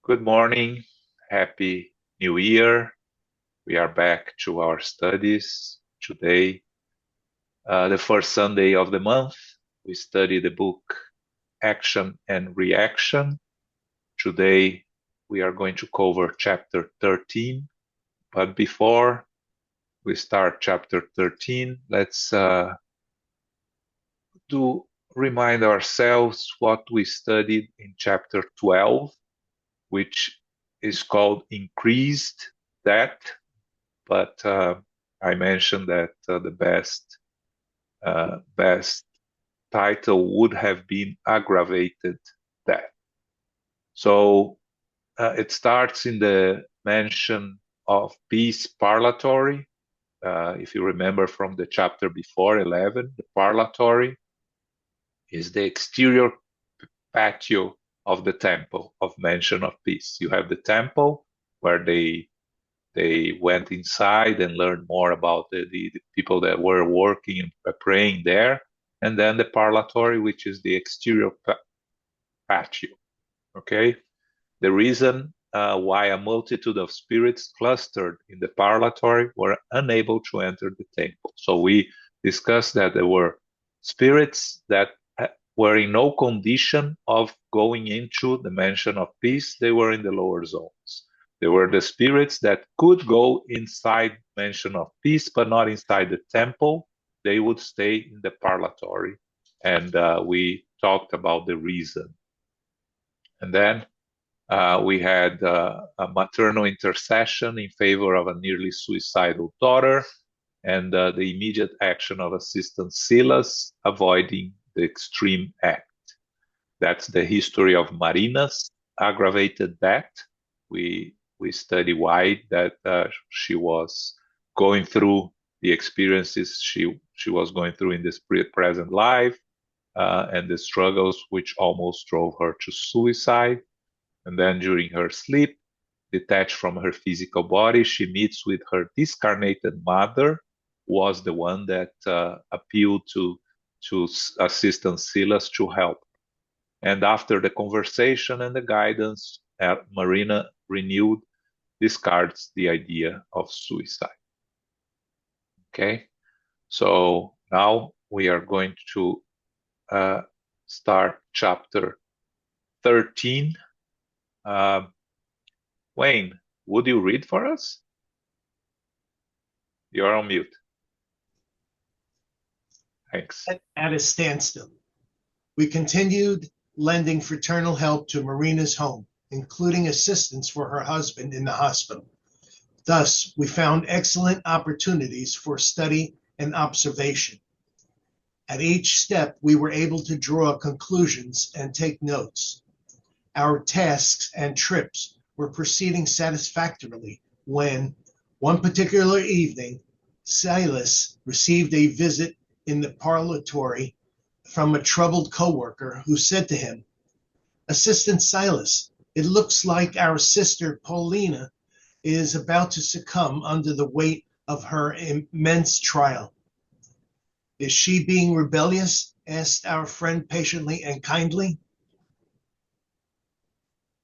Good morning. Happy New Year. We are back to our studies today. The first Sunday of the month, we study the book Action and Reaction. Today, we are going to cover chapter 13. But before we start chapter 13, let's remind ourselves what we studied in chapter 12, which is called Increased Depth. But I mentioned that the best title would have been Aggravated Death. So it starts in the mention of peace parlatory. If you remember from the chapter before, 11, the parlatory is the exterior patio of the temple of mention of peace. You have the temple where they went inside and learned more about the people that were working and praying there. And then the parlatory, which is the exterior patio. Okay? The reason why a multitude of spirits clustered in the parlatory were unable to enter the temple. So we discussed that there were spirits that were in no condition of going into the mansion of peace. They were in the lower zones. There were the spirits that could go inside mansion of peace, but not inside the temple. They would stay in the parlatory. And we talked about the reason. And then we had a maternal intercession in favor of a nearly suicidal daughter, and the immediate action of Assistant Silas, avoiding the extreme act. That's the history of Marina's aggravated death. We study why that she was going through the experiences she was going through in this present life, and the struggles which almost drove her to suicide. And then during her sleep, detached from her physical body, she meets with her discarnated mother, who was the one that appealed to Assistant Silas to help. And after the conversation and the guidance, Marina renewed discards the idea of suicide. Okay, so now we are going to start chapter 13. Wayne, would you read for us? You're on mute. Thanks. At a standstill. We continued lending fraternal help to Marina's home, including assistance for her husband in the hospital. Thus, we found excellent opportunities for study and observation. At each step, we were able to draw conclusions and take notes. Our tasks and trips were proceeding satisfactorily when, one particular evening, Silas received a visit in the parlatory from a troubled coworker who said to him, "Assistant Silas, it looks like our sister Paulina is about to succumb under the weight of her immense trial." "Is she being rebellious?" asked our friend patiently and kindly.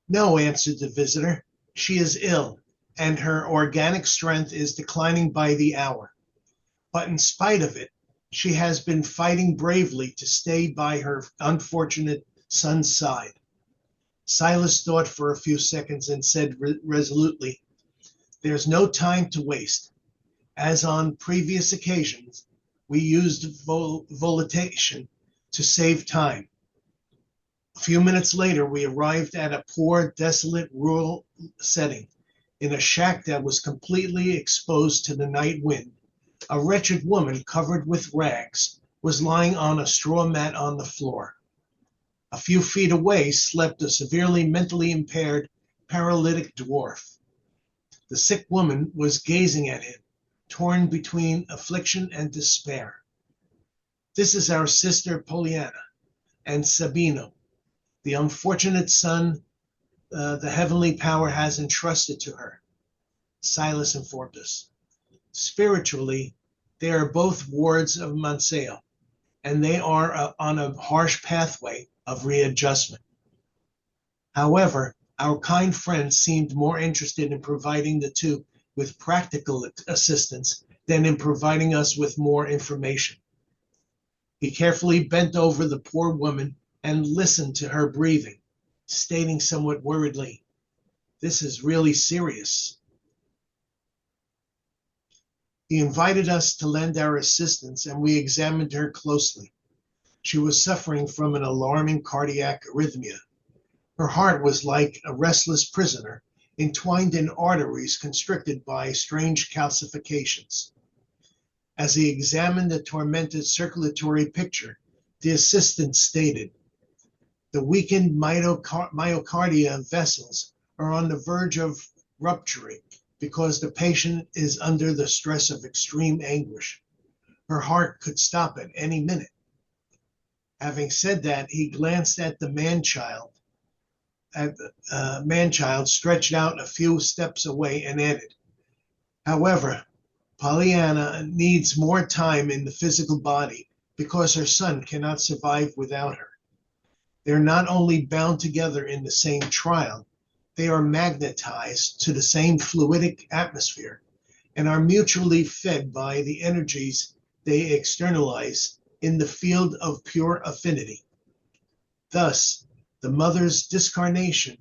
"No," answered the visitor. "She is ill, and her organic strength is declining by the hour. But in spite of it, she has been fighting bravely to stay by her unfortunate son's side." Silas thought for a few seconds and said resolutely, "There's no time to waste. As on previous occasions, we used volitation to save time." A few minutes later, we arrived at a poor, desolate, rural setting. In a shack that was completely exposed to the night wind, a wretched woman covered with rags was lying on a straw mat on the floor. A few feet away slept a severely mentally impaired paralytic dwarf. The sick woman was gazing at him, torn between affliction and despair. "This is our sister Poliana and Sabino, the unfortunate son the heavenly power has entrusted to her," Silas informed us. "Spiritually, they are both wards of Manseo, and they are on a harsh pathway of readjustment. However, Our kind friend seemed more interested in providing the two with practical assistance than in providing us with more information. He carefully bent over the poor woman and listened to her breathing, stating somewhat worriedly, "This is really serious." He invited us to lend our assistance, and we examined her closely. She was suffering from an alarming cardiac arrhythmia. Her heart was like a restless prisoner, entwined in arteries constricted by strange calcifications. As he examined the tormented circulatory picture, the assistant stated, "The weakened myocardia vessels are on the verge of rupturing because the patient is under the stress of extreme anguish. Her heart could stop at any minute." Having said that, he glanced at the man-child stretched out a few steps away and added, "However, Pollyanna needs more time in the physical body because her son cannot survive without her. They're not only bound together in the same trial, they are magnetized to the same fluidic atmosphere and are mutually fed by the energies they externalize in the field of pure affinity. Thus, the mother's discarnation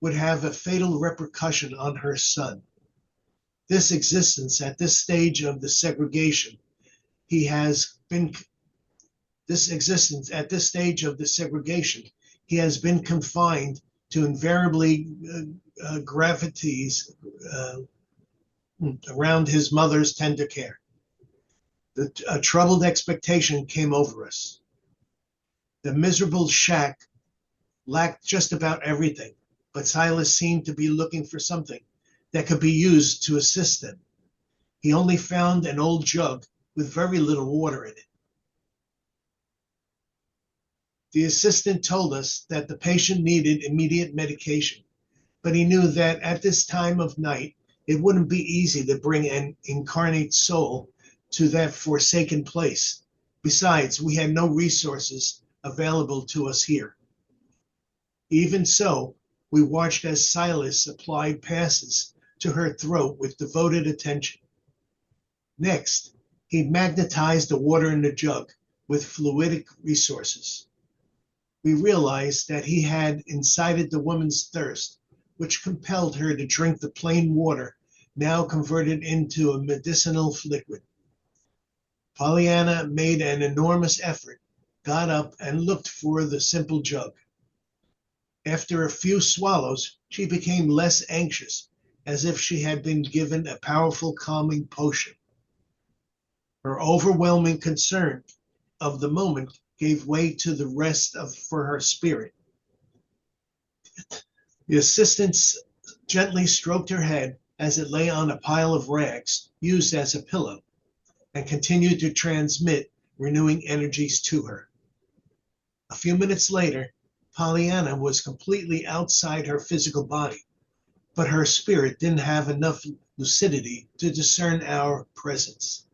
would have a fatal repercussion on her son. This existence at this stage of the segregation, he has been confined to invariably gravities around his mother's tender care. A troubled expectation came over us. The miserable shack lacked just about everything, but Silas seemed to be looking for something that could be used to assist them. He only found an old jug with very little water in it. The assistant told us that the patient needed immediate medication, but he knew that at this time of night, it wouldn't be easy to bring an incarnate soul to that forsaken place. Besides, we had no resources available to us here. Even so, we watched as Silas applied passes to her throat with devoted attention. Next, he magnetized the water in the jug with fluidic resources. We realized that he had incited the woman's thirst, which compelled her to drink the plain water, now converted into a medicinal liquid. Pollyanna made an enormous effort, got up, and looked for the simple jug. After a few swallows, she became less anxious, as if she had been given a powerful calming potion. Her overwhelming concern of the moment gave way to the rest for her spirit. The assistant gently stroked her head as it lay on a pile of rags used as a pillow, and continued to transmit renewing energies to her. A few minutes later, Pollyanna was completely outside her physical body, but her spirit didn't have enough lucidity to discern our presence.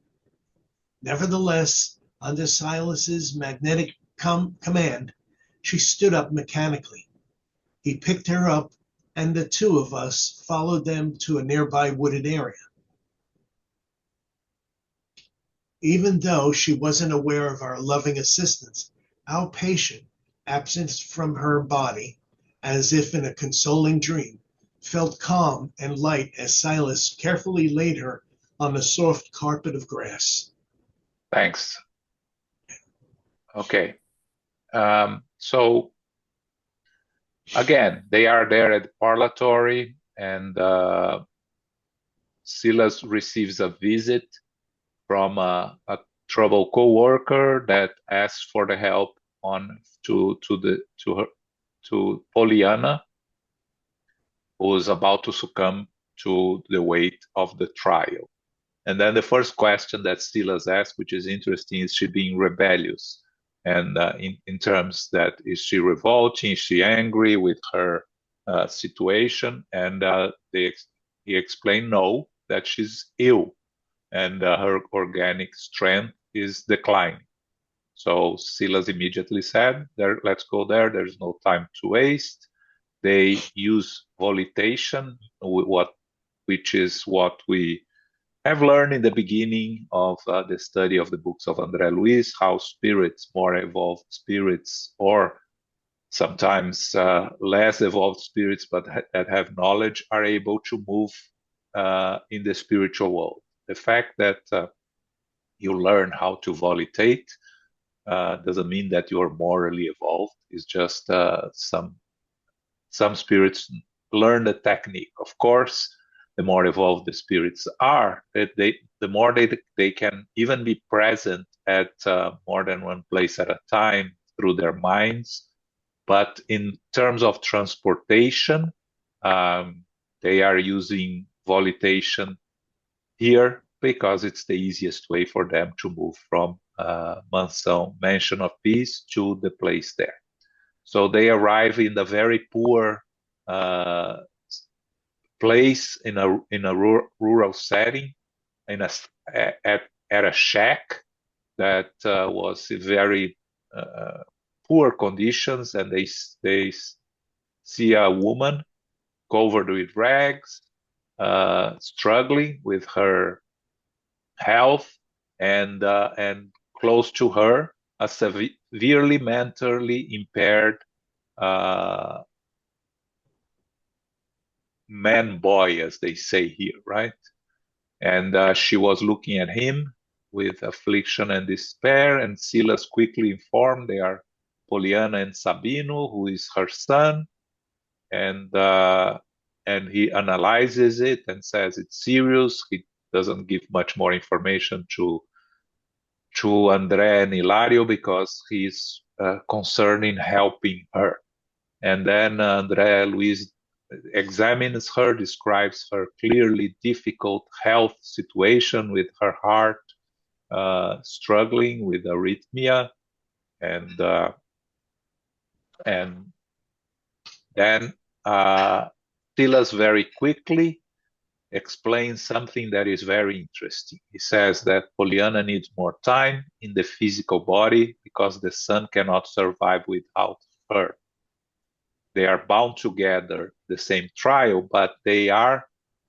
Nevertheless, under Silas's magnetic command, she stood up mechanically. He picked her up, and the two of us followed them to a nearby wooded area. Even though she wasn't aware of our loving assistance, our patient, absent from her body, as if in a consoling dream, felt calm and light as Silas carefully laid her on a soft carpet of grass. Thanks. Okay. So again, they are there at the parlatory, and Silas receives a visit from a troubled co-worker that asks for the help to Pollyanna, who is about to succumb to the weight of the trial. And then the first question that Silas asks, which is interesting, is she being rebellious? And in terms that, is she revolting? Is she angry with her situation? And he explained no, that she's ill, and her organic strength is declining. So Silas immediately said, let's go there. There's no time to waste. They use volitation, which is what we have learned in the beginning of the study of the books of Andre Luiz, how spirits, more evolved spirits, or sometimes less evolved spirits, but that have knowledge, are able to move in the spiritual world. The fact that you learn how to volitate doesn't mean that you are morally evolved. It's just some spirits learn the technique. Of course, the more evolved the spirits are, the more they can even be present at more than one place at a time through their minds. But in terms of transportation, they are using volitation here because it's the easiest way for them to move from Mansion of Peace to the place there. So they arrive in a very poor place in a rural setting, at a shack that was in very poor conditions, and they see a woman covered with rags, struggling with her health, and close to her a severely mentally impaired man boy, as they say here, right? And she was looking at him with affliction and despair, and Silas quickly informed they are Poliana and Sabino, who is her son, and he analyzes it and says it's serious. He doesn't give much more information to Andre and Hilario because he's concerned in helping her. And then Andre Luiz examines her, describes her clearly difficult health situation with her heart struggling with arrhythmia, and then Silas very quickly explains something that is very interesting. He says that Pollyanna needs more time in the physical body because the son cannot survive without her. They are bound together, the same trial, but they are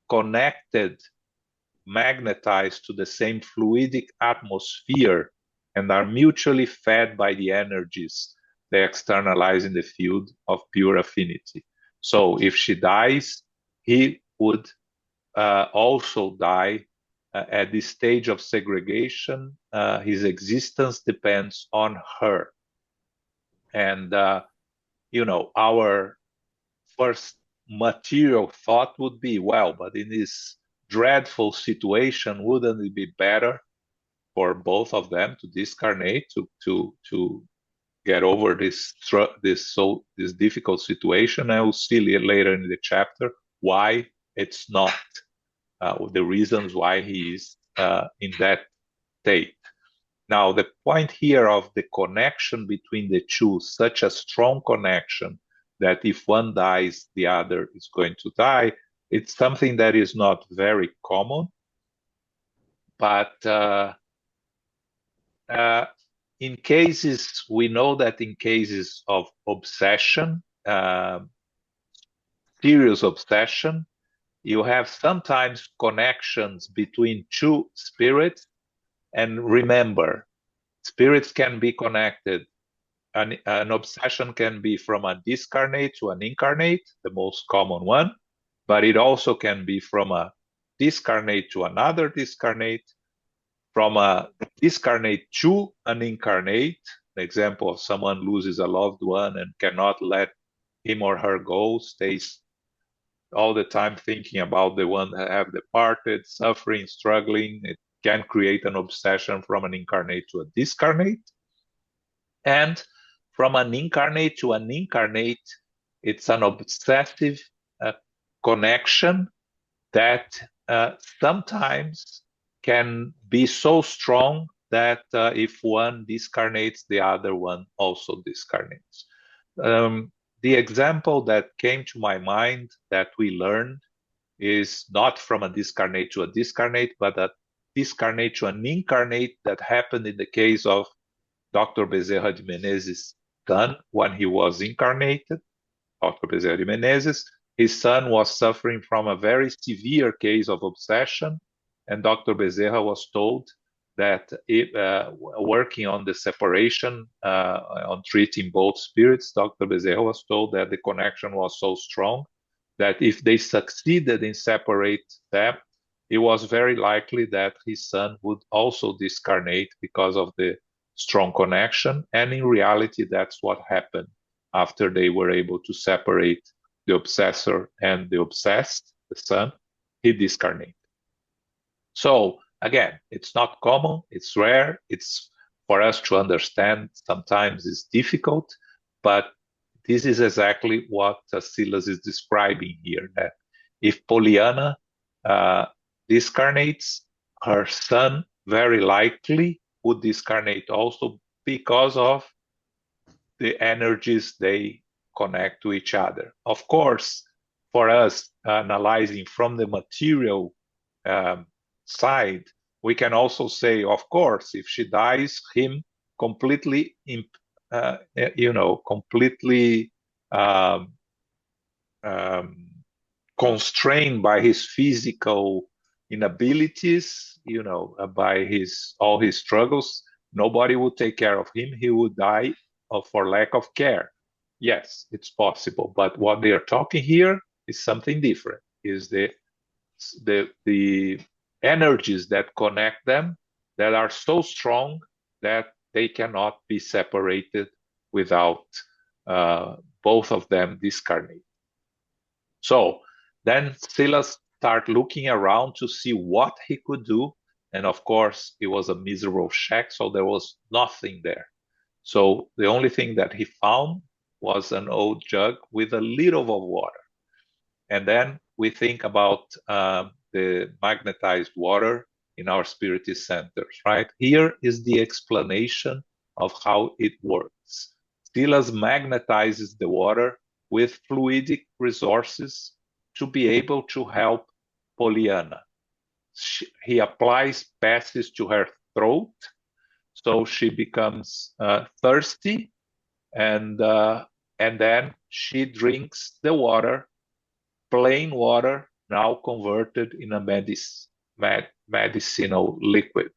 connected, magnetized to the same fluidic atmosphere, and are mutually fed by the energies they externalize in the field of pure affinity. So if she dies, he would also die at this stage of segregation. His existence depends on her. And, our first material thought would be, well, but in this dreadful situation, wouldn't it be better for both of them to discarnate, to get over this difficult situation? I will see later in the chapter why it's not, the reasons why he is in that state. Now, the point here of the connection between the two, such a strong connection that if one dies, the other is going to die, it's something that is not very common, but in cases, we know that in cases of obsession, serious obsession, you have sometimes connections between two spirits. And remember, spirits can be connected. An obsession can be from a discarnate to an incarnate, the most common one, but it also can be from a discarnate to another discarnate, from a discarnate to an incarnate. The example of someone loses a loved one and cannot let him or her go, stays all the time thinking about the one that have departed, suffering, struggling. It can create an obsession from an incarnate to a discarnate. And from an incarnate to an incarnate, it's an obsessive connection that sometimes can be so strong that if one discarnates, the other one also discarnates. The example that came to my mind that we learned is not from a discarnate to a discarnate, but a discarnate to an incarnate that happened in the case of Dr. Bezerra de Menezes' son when he was incarnated. Dr. Bezerra de Menezes. His son was suffering from a very severe case of obsession, and Dr. Bezerra was told that working on the separation, on treating both spirits, Dr. Bezerra was told that the connection was so strong that if they succeeded in separate them, it was very likely that his son would also discarnate because of the strong connection. And in reality, that's what happened after they were able to separate the obsessor and the obsessed, the son, he discarnated. So again, it's not common, it's rare, it's for us to understand sometimes it's difficult, but this is exactly what Silas is describing here, that if Pollyanna discarnates, her son very likely would discarnate also because of the energies they connect to each other. Of course, for us, analyzing from the material side, we can also say, of course, if she dies, him completely, completely constrained by his physical inabilities, by all his struggles, nobody would take care of him. He would die for lack of care. Yes, it's possible, but what they are talking here is something different. Is the energies that connect them that are so strong that they cannot be separated without both of them discarnate. So then Silas started looking around to see what he could do. And of course, it was a miserable shack, so there was nothing there. So the only thing that he found was an old jug with a little of water. And then we think about the magnetized water in our spiritist centers, right? Here is the explanation of how it works. Silas magnetizes the water with fluidic resources to be able to help Pollyanna. He applies passes to her throat, so she becomes thirsty, and then she drinks the water, plain water, now converted in a medicinal liquid.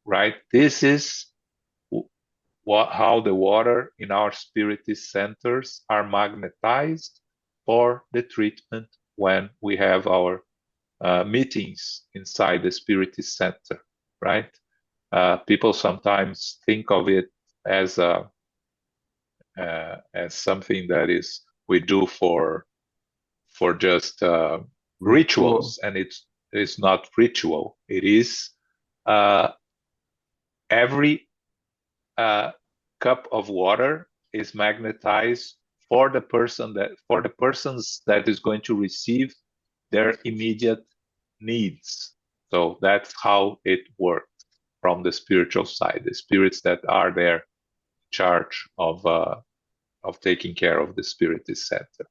Right? This is how the water in our spiritist centers are magnetized for the treatment when we have our meetings inside the spiritist center, right? People sometimes think of it as something that is we do for just rituals, and it's not ritual. It is every cup of water is magnetized for the persons that is going to receive their immediate needs. So that's how it works from the spiritual side. The spirits that are there in charge of taking care of the spiritist center.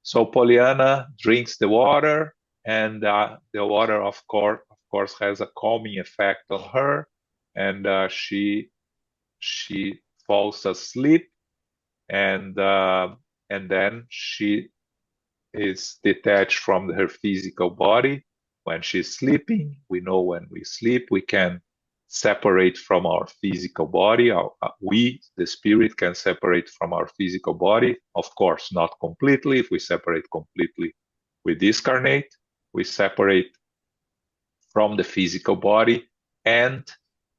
So Pollyanna drinks the water, and the water, of course, has a calming effect on her, and she falls asleep, and then she is detached from her physical body. When she's sleeping, we know when we sleep, we can separate from our physical body. We, the spirit, can separate from our physical body. Of course, not completely. If we separate completely, we discarnate. We separate from the physical body, and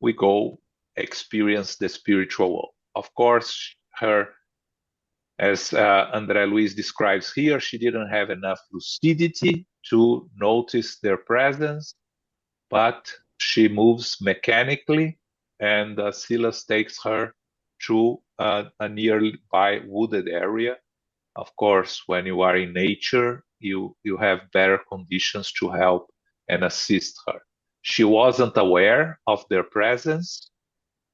we go experience the spiritual world. Of course, as Andre Luiz describes here, she didn't have enough lucidity to notice their presence, but she moves mechanically, and Silas takes her to a nearby wooded area. Of course, when you are in nature, you have better conditions to help and assist her. She wasn't aware of their presence,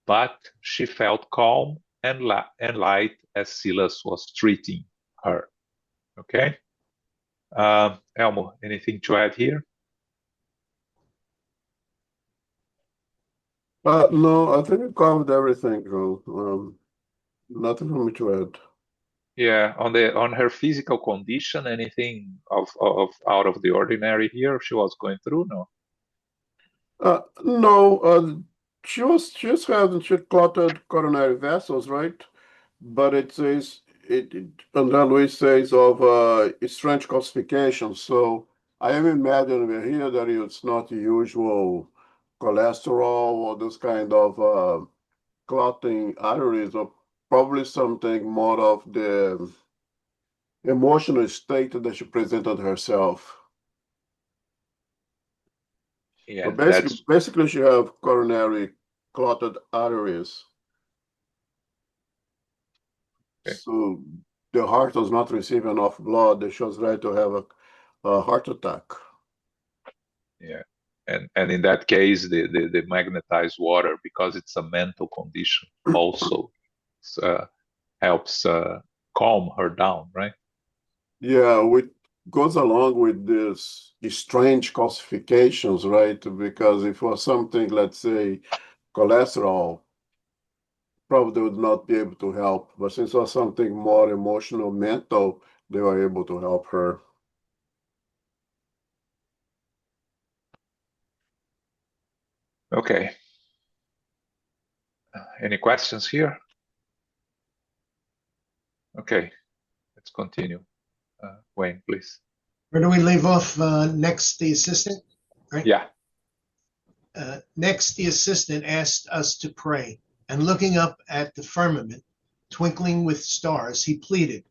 but she felt calm and light as Silas was treating her. Okay? Elmo, anything to add here? No, I think you covered everything, Joe. Nothing for me to add. Yeah, on her physical condition, anything of out of the ordinary here she was going through? No. No, she was having she clotted coronary vessels, right? But it says Andre Luiz says of strange calcification. So I am imagining here that it's not the usual cholesterol or this kind of clotting arteries, or probably something more of the emotional state that she presented herself. So Yeah, basically she have coronary clotted arteries. okay. So the heart does not receive enough blood. She was ready to have a heart attack. Yeah. And in that case, the magnetized water, because it's a mental condition, also helps calm her down, right? Yeah, which goes along with this strange calcifications, right? Because if it was something, let's say, cholesterol, probably would not be able to help. But since it was something more emotional, mental, they were able to help her. Okay. Any questions here? Okay, let's continue. Wayne, please. Where do we leave off? Next, the assistant, right? Yeah. Next, the assistant asked us to pray, and looking up at the firmament, twinkling with stars, he pleaded,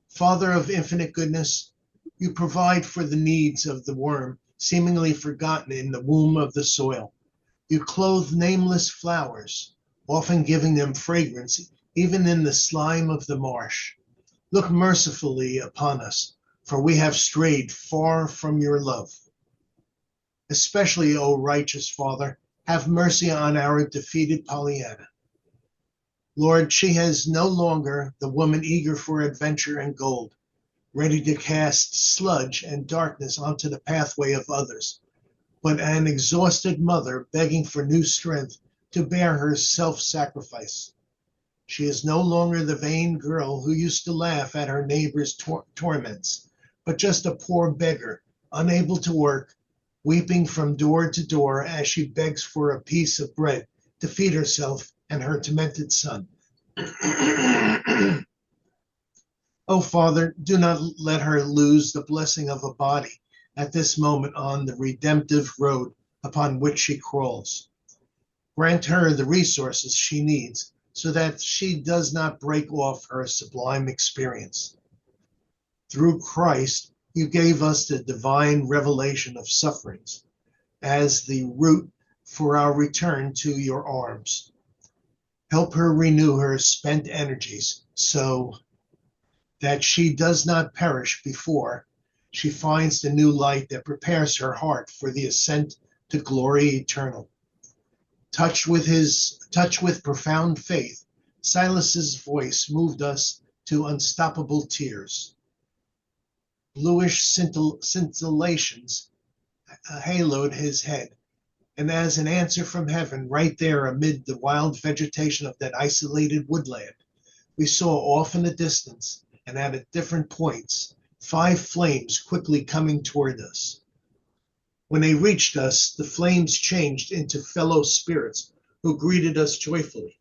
Father of infinite goodness, you provide for the needs of the worm, seemingly forgotten in the womb of the soil. You clothe nameless flowers, often giving them fragrance, even in the slime of the marsh. Look mercifully upon us, for we have strayed far from your love. Especially, O righteous Father, have mercy on our defeated Pollyanna. Lord, she is no longer the woman eager for adventure and gold, ready to cast sludge and darkness onto the pathway of others, but an exhausted mother begging for new strength to bear her self-sacrifice. She is no longer the vain girl who used to laugh at her neighbor's torments, but just a poor beggar, unable to work, weeping from door to door as she begs for a piece of bread to feed herself and her tormented son. Oh, Father, do not let her lose the blessing of a body at this moment on the redemptive road upon which she crawls. Grant her the resources she needs so that she does not break off her sublime experience. Through Christ, you gave us the divine revelation of sufferings as the route for our return to your arms. Help her renew her spent energies so that she does not perish before she finds the new light that prepares her heart for the ascent to glory eternal. Touched with profound faith, Silas's voice moved us to unstoppable tears. Bluish scintillations haloed his head, and as an answer from heaven, right there amid the wild vegetation of that isolated woodland, we saw off in the distance and at different points 5 flames quickly coming toward us. When they reached us, the flames changed into fellow spirits who greeted us joyfully.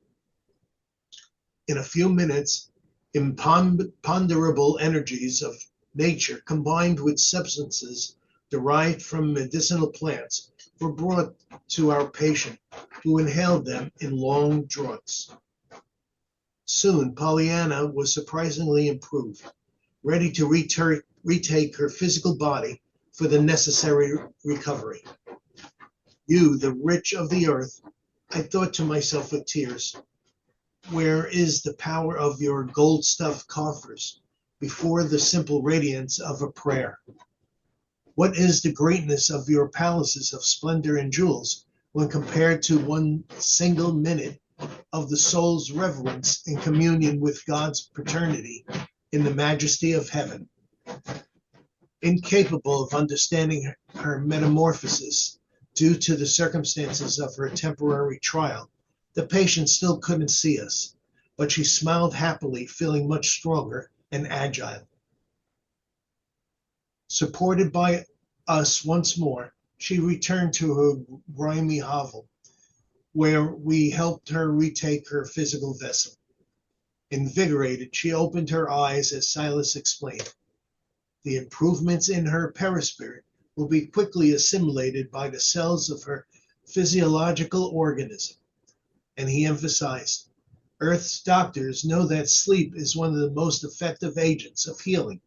In a few minutes, imponderable energies of nature combined with substances derived from medicinal plants were brought to our patient, who inhaled them in long draughts. Soon, Pollyanna was surprisingly improved, ready to retake her physical body for the necessary recovery. You, the rich of the earth, I thought to myself with tears, where is the power of your gold-stuffed coffers before the simple radiance of a prayer? What is the greatness of your palaces of splendor and jewels when compared to one single minute of the soul's reverence in communion with God's paternity in the majesty of heaven? Incapable of understanding her metamorphosis due to the circumstances of her temporary trial, the patient still couldn't see us, but she smiled happily, feeling much stronger and agile. Supported by us once more, she returned to her grimy hovel, where we helped her retake her physical vessel. Invigorated, she opened her eyes as Silas explained. The improvements in her perispirit will be quickly assimilated by the cells of her physiological organism. And he emphasized, Earth's doctors know that sleep is one of the most effective agents of healing.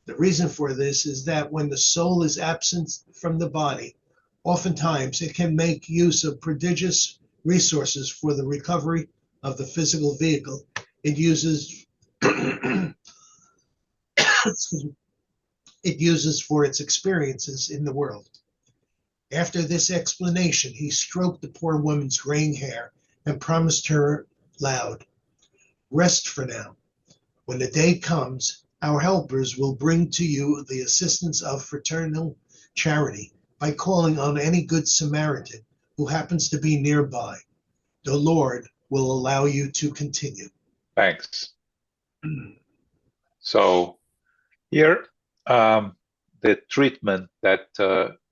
The reason for this is that when the soul is absent from the body, oftentimes it can make use of prodigious resources for the recovery of the physical vehicle it uses it uses for its experiences in the world. After this explanation, he stroked the poor woman's graying hair and promised her loud, Rest for now. When the day comes, our helpers will bring to you the assistance of fraternal charity by calling on any good Samaritan who happens to be nearby. The Lord will allow you to continue. Thanks. So here, the treatment that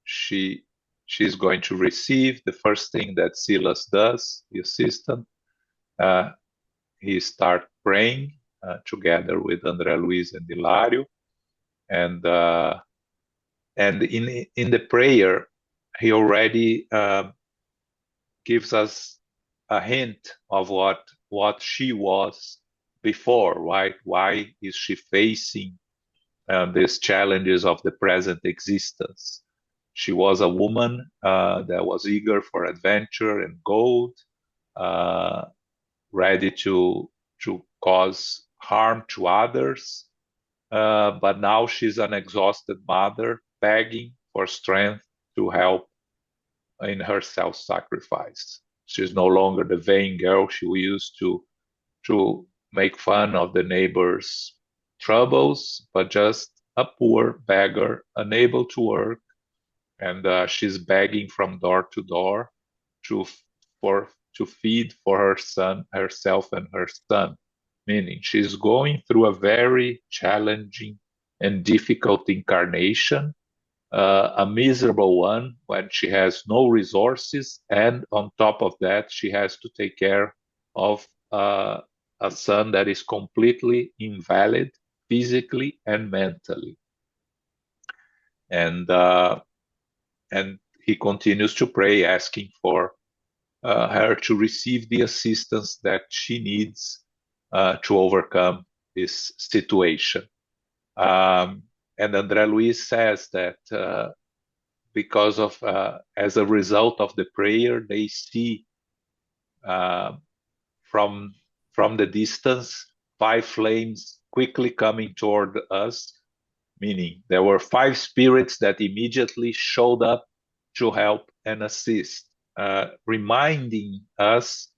she's going to receive, the first thing that Silas does, the assistant, he starts praying together with Andre Luiz and Hilario, and in the prayer, he already gives us a hint of what she was before, right? Why is she facing these challenges of the present existence? She was a woman that was eager for adventure and gold, ready to cause harm to others, but now she's an exhausted mother begging for strength to help in her self-sacrifice. She's no longer the vain girl she used to make fun of the neighbors' troubles, but just a poor beggar, unable to work, and she's begging from door to door to feed for herself and her son. Meaning, she's going through a very challenging and difficult incarnation, a miserable one when she has no resources, and on top of that, she has to take care of a son that is completely invalid physically and mentally. And he continues to pray, asking for her to receive the assistance that she needs to overcome this situation. And Andre Luiz says that because of, as a result of the prayer, they see from the distance 5 flames quickly coming toward us, meaning there were 5 spirits that immediately showed up to help and assist, reminding us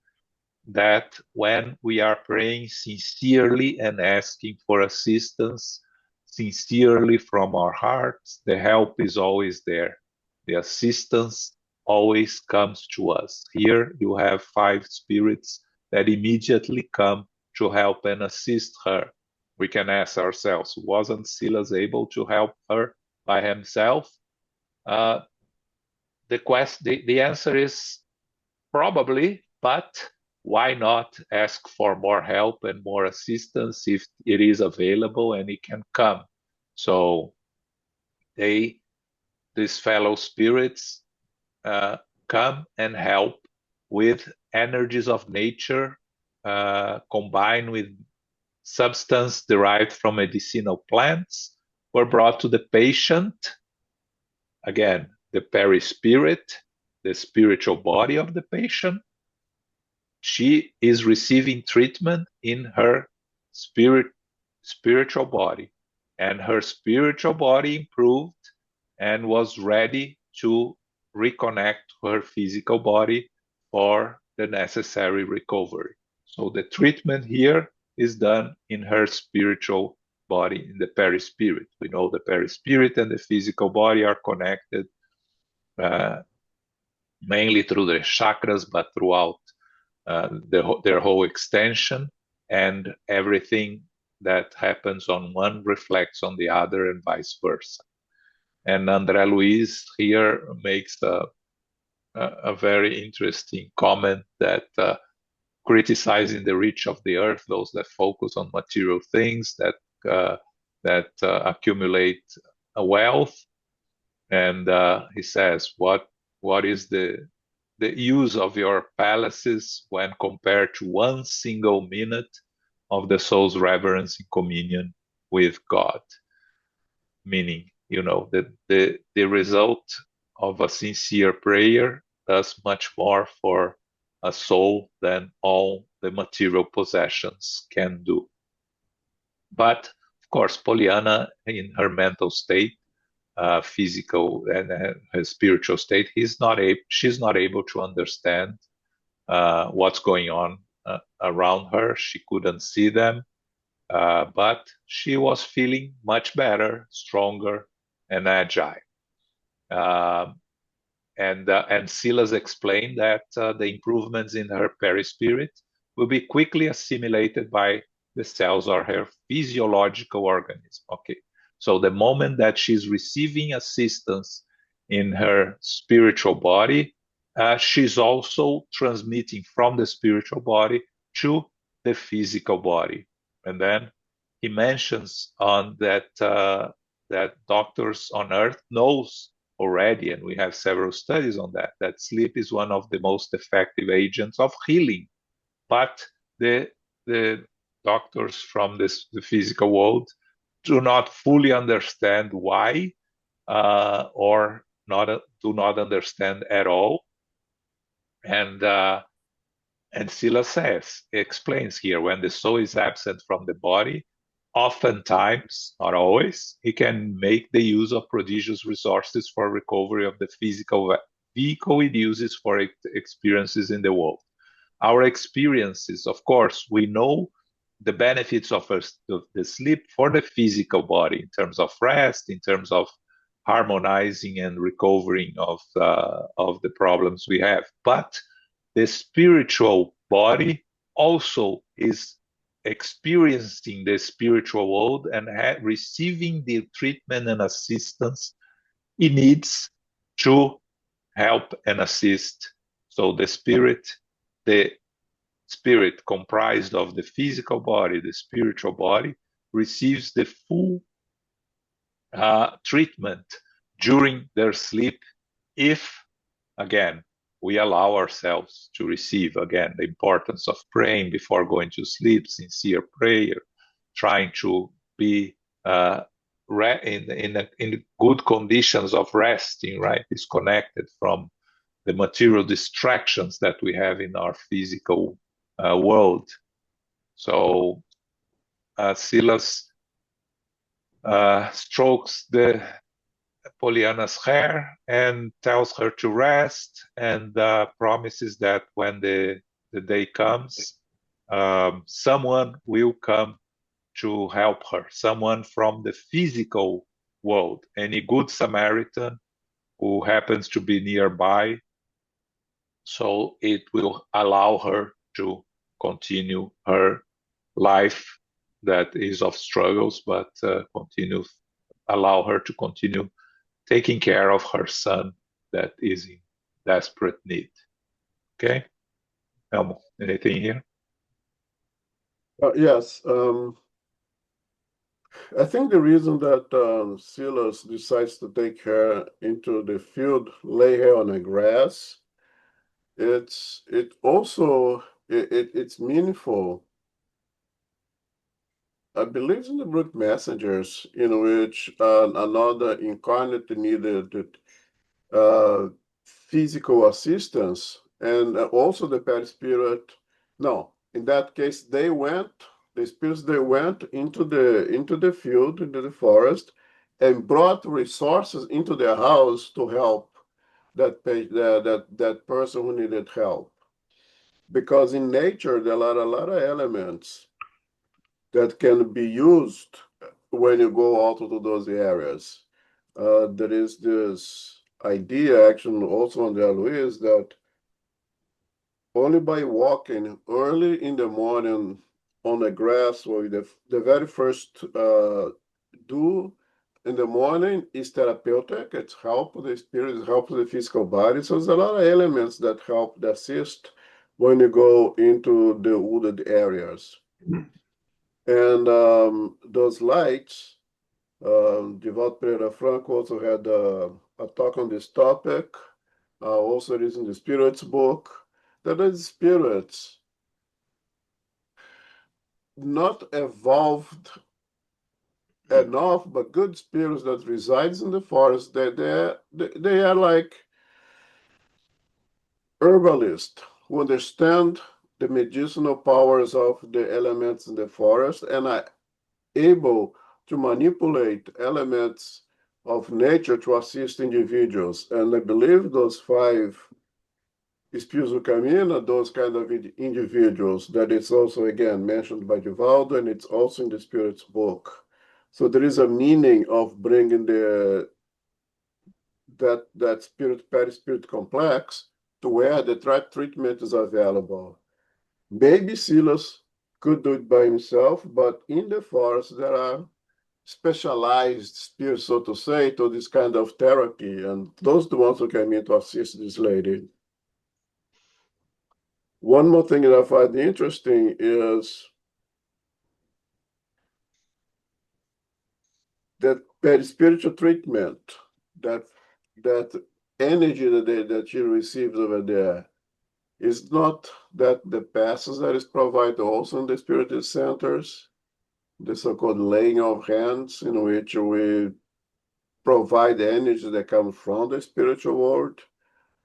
that when we are praying sincerely and asking for assistance, sincerely from our hearts, the help is always there. The assistance always comes to us. Here you have 5 spirits that immediately come to help and assist her. We can ask ourselves, wasn't Silas able to help her by himself? The answer is probably, but why not ask for more help and more assistance if it is available and it can come? So these fellow spirits come and help with energies of nature combined with substance derived from medicinal plants, were brought to the patient. Again, the perispirit, the spiritual body of the patient. She is receiving treatment in her spiritual body, and her spiritual body improved and was ready to reconnect her physical body for the necessary recovery. So the treatment here is done in her spiritual body, in the perispirit. We know the perispirit and the physical body are connected mainly through the chakras, but throughout their whole extension, and everything that happens on one reflects on the other and vice versa. And Andre Luiz here makes a very interesting comment that criticizing the rich of the earth, those that focus on material things, that accumulate wealth. And he says, what is the use of your palaces when compared to one single minute of the soul's reverence in communion with God? Meaning, the result of a sincere prayer does much more for a soul than all the material possessions can do. But of course, Pollyanna, in her mental state, physical and her spiritual state, she's not able to understand what's going on around her. She couldn't see them, but she was feeling much better, stronger, and agile. And Silas explained that the improvements in her perispirit will be quickly assimilated by the cells of her physiological organism. Okay, so the moment that she's receiving assistance in her spiritual body, she's also transmitting from the spiritual body to the physical body. And then he mentions on that doctors on Earth knows already, and we have several studies on that sleep is one of the most effective agents of healing. But the doctors from the physical world do not fully understand why, or do not understand at all. And Silas explains here, when the soul is absent from the body, oftentimes, not always, he can make the use of prodigious resources for recovery of the physical vehicle it uses for experiences in the world. Our experiences, of course, we know the benefits of the sleep for the physical body in terms of rest, in terms of harmonizing and recovering of the problems we have. But the spiritual body also is experiencing the spiritual world and receiving the treatment and assistance it needs to help and assist. So the spirit comprised of the physical body, the spiritual body, receives the full treatment during their sleep if, again, we allow ourselves to receive, again, the importance of praying before going to sleep, sincere prayer, trying to be in good conditions of resting, right? Disconnected from the material distractions that we have in our physical world. So Silas strokes Pollyanna's hair and tells her to rest, and promises that when the day comes, someone will come to help her, someone from the physical world, any good Samaritan who happens to be nearby, so it will allow her to continue her life that is of struggles, but allow her to continue taking care of her son that is in desperate need. Okay? Elmo, anything here? Yes. I think the reason that Silas decides to take her into the field, lay her on the grass, it's meaningful. I believe in the Brute Messengers, in which another incarnate needed physical assistance, and also the perispirit. No, in that case, the spirits went into the field, into the forest, and brought resources into their house to help that person who needed help. Because in nature, there are a lot of elements that can be used when you go out to those areas. There is this idea, actually, also on the Luiz, that only by walking early in the morning on the grass with the very first dew in the morning is therapeutic. It's help the spirit, it helps the physical body. So there's a lot of elements that help, that assist when you go into the wooded areas. And those lights, Divaldo Pereira Franco also had a talk on this topic, also reading the Spirits book, that is spirits not evolved enough, but good spirits that resides in the forest, they are like herbalists who understand the medicinal powers of the elements in the forest and are able to manipulate elements of nature to assist individuals. And I believe those 5 Espíritos do Caminho are those kind of individuals that it's also, again, mentioned by Divaldo, and it's also in the Spirit's book. So there is a meaning of bringing that spirit, perispirit complex to where the right treatment is available. Maybe Silas could do it by himself, but in the forest there are specialized spirits, so to say, to this kind of therapy, and those are the ones who came in to assist this lady. One more thing that I find interesting is that spiritual treatment, that energy that she receives over there, is not that the passes that is provided also in the spiritual centers, the so-called laying of hands, in which we provide energy that comes from the spiritual world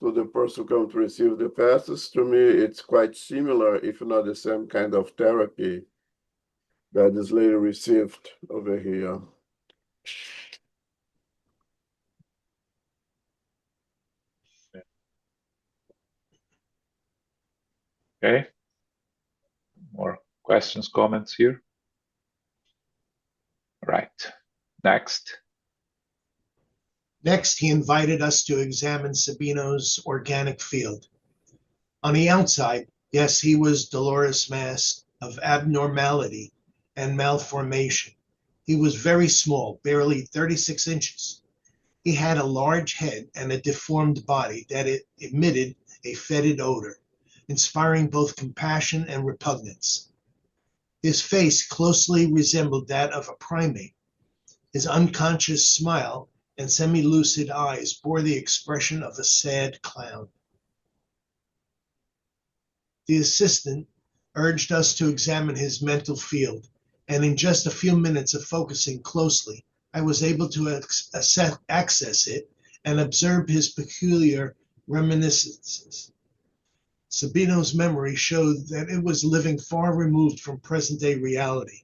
to the person who comes to receive the passes. To me, it's quite similar, if not the same kind of therapy that is later received over here. Okay. More questions, comments here? All right. Next. Next, he invited us to examine Sabino's organic field. On the outside, yes, he was Dolores mass of abnormality and malformation. He was very small, barely 36 inches. He had a large head and a deformed body that emitted a fetid odor, inspiring both compassion and repugnance. His face closely resembled that of a primate. His unconscious smile and semi-lucid eyes bore the expression of a sad clown. The assistant urged us to examine his mental field, and in just a few minutes of focusing closely, I was able to access it and observe his peculiar reminiscences. Sabino's memory showed that it was living far removed from present-day reality,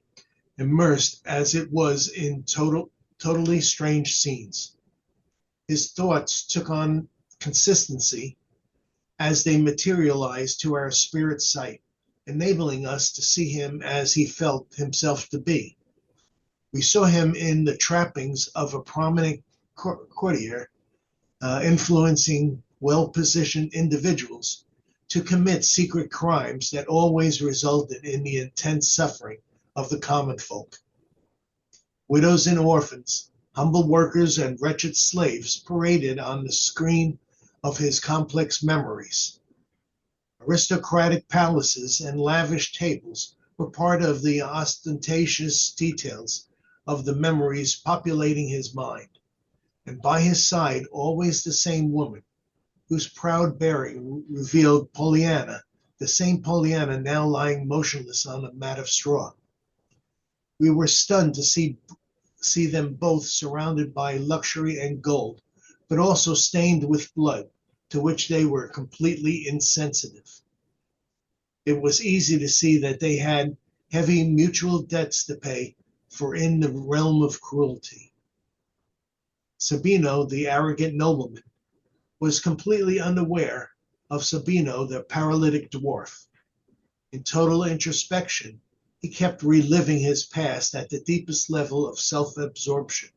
immersed as it was in totally strange scenes. His thoughts took on consistency as they materialized to our spirit sight, enabling us to see him as he felt himself to be. We saw him in the trappings of a prominent courtier, influencing well-positioned individuals to commit secret crimes that always resulted in the intense suffering of the common folk. Widows and orphans, humble workers and wretched slaves paraded on the screen of his complex memories. Aristocratic palaces and lavish tables were part of the ostentatious details of the memories populating his mind, and by his side always the same woman, whose proud bearing revealed Pollyanna, the same Pollyanna now lying motionless on a mat of straw. We were stunned to see them both surrounded by luxury and gold, but also stained with blood, to which they were completely insensitive. It was easy to see that they had heavy mutual debts to pay, for in the realm of cruelty. Sabino, the arrogant nobleman, was completely unaware of Sabino, the paralytic dwarf. In total introspection, he kept reliving his past at the deepest level of self-absorption,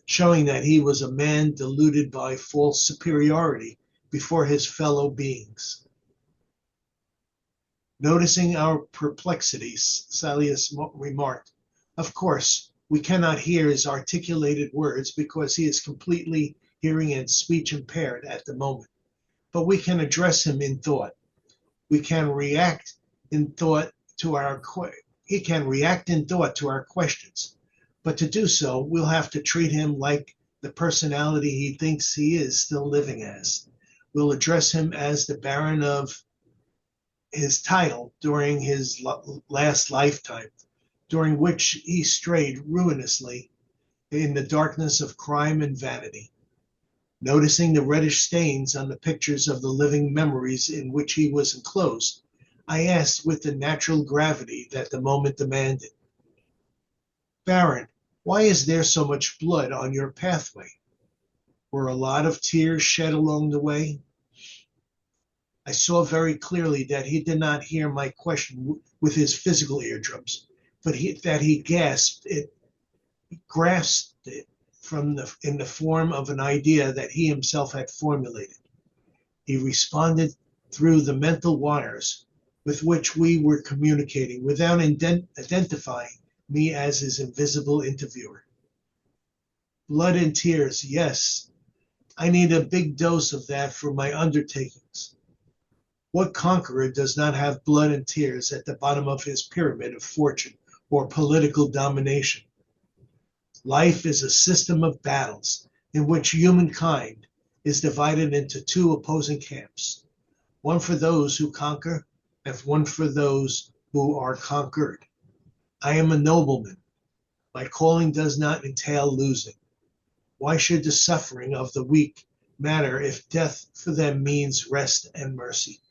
showing that he was a man deluded by false superiority before his fellow beings. Noticing our perplexities, Salius remarked, "Of course, we cannot hear his articulated words because he is completely hearing and speech impaired at the moment. But we can address him in thought. We can react in thought to our he can react in thought to our questions. But to do so, we'll have to treat him like the personality he thinks he is still living as. We'll address him as the Baron of his title during his last lifetime, during which he strayed ruinously in the darkness of crime and vanity. Noticing the reddish stains on the pictures of the living memories in which he was enclosed, I asked with the natural gravity that the moment demanded, "Baron, why is there so much blood on your pathway? Were a lot of tears shed along the way?" I saw very clearly that he did not hear my question with his physical eardrums, but that he grasped it in the form of an idea that he himself had formulated. He responded through the mental wires with which we were communicating without identifying me as his invisible interviewer. "Blood and tears, yes. I need a big dose of that for my undertakings. What conqueror does not have blood and tears at the bottom of his pyramid of fortune or political domination? Life is a system of battles in which humankind is divided into two opposing camps, one for those who conquer and one for those who are conquered. I am a nobleman. My calling does not entail losing. Why should the suffering of the weak matter if death for them means rest and mercy?"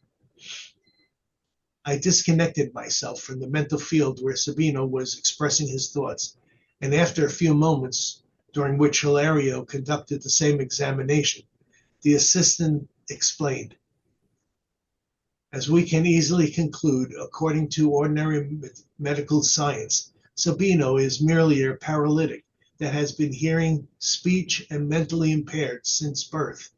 I disconnected myself from the mental field where Sabino was expressing his thoughts, and after a few moments, during which Hilario conducted the same examination, the assistant explained, "As we can easily conclude, according to ordinary medical science, Sabino is merely a paralytic that has been hearing, speech, and mentally impaired since birth.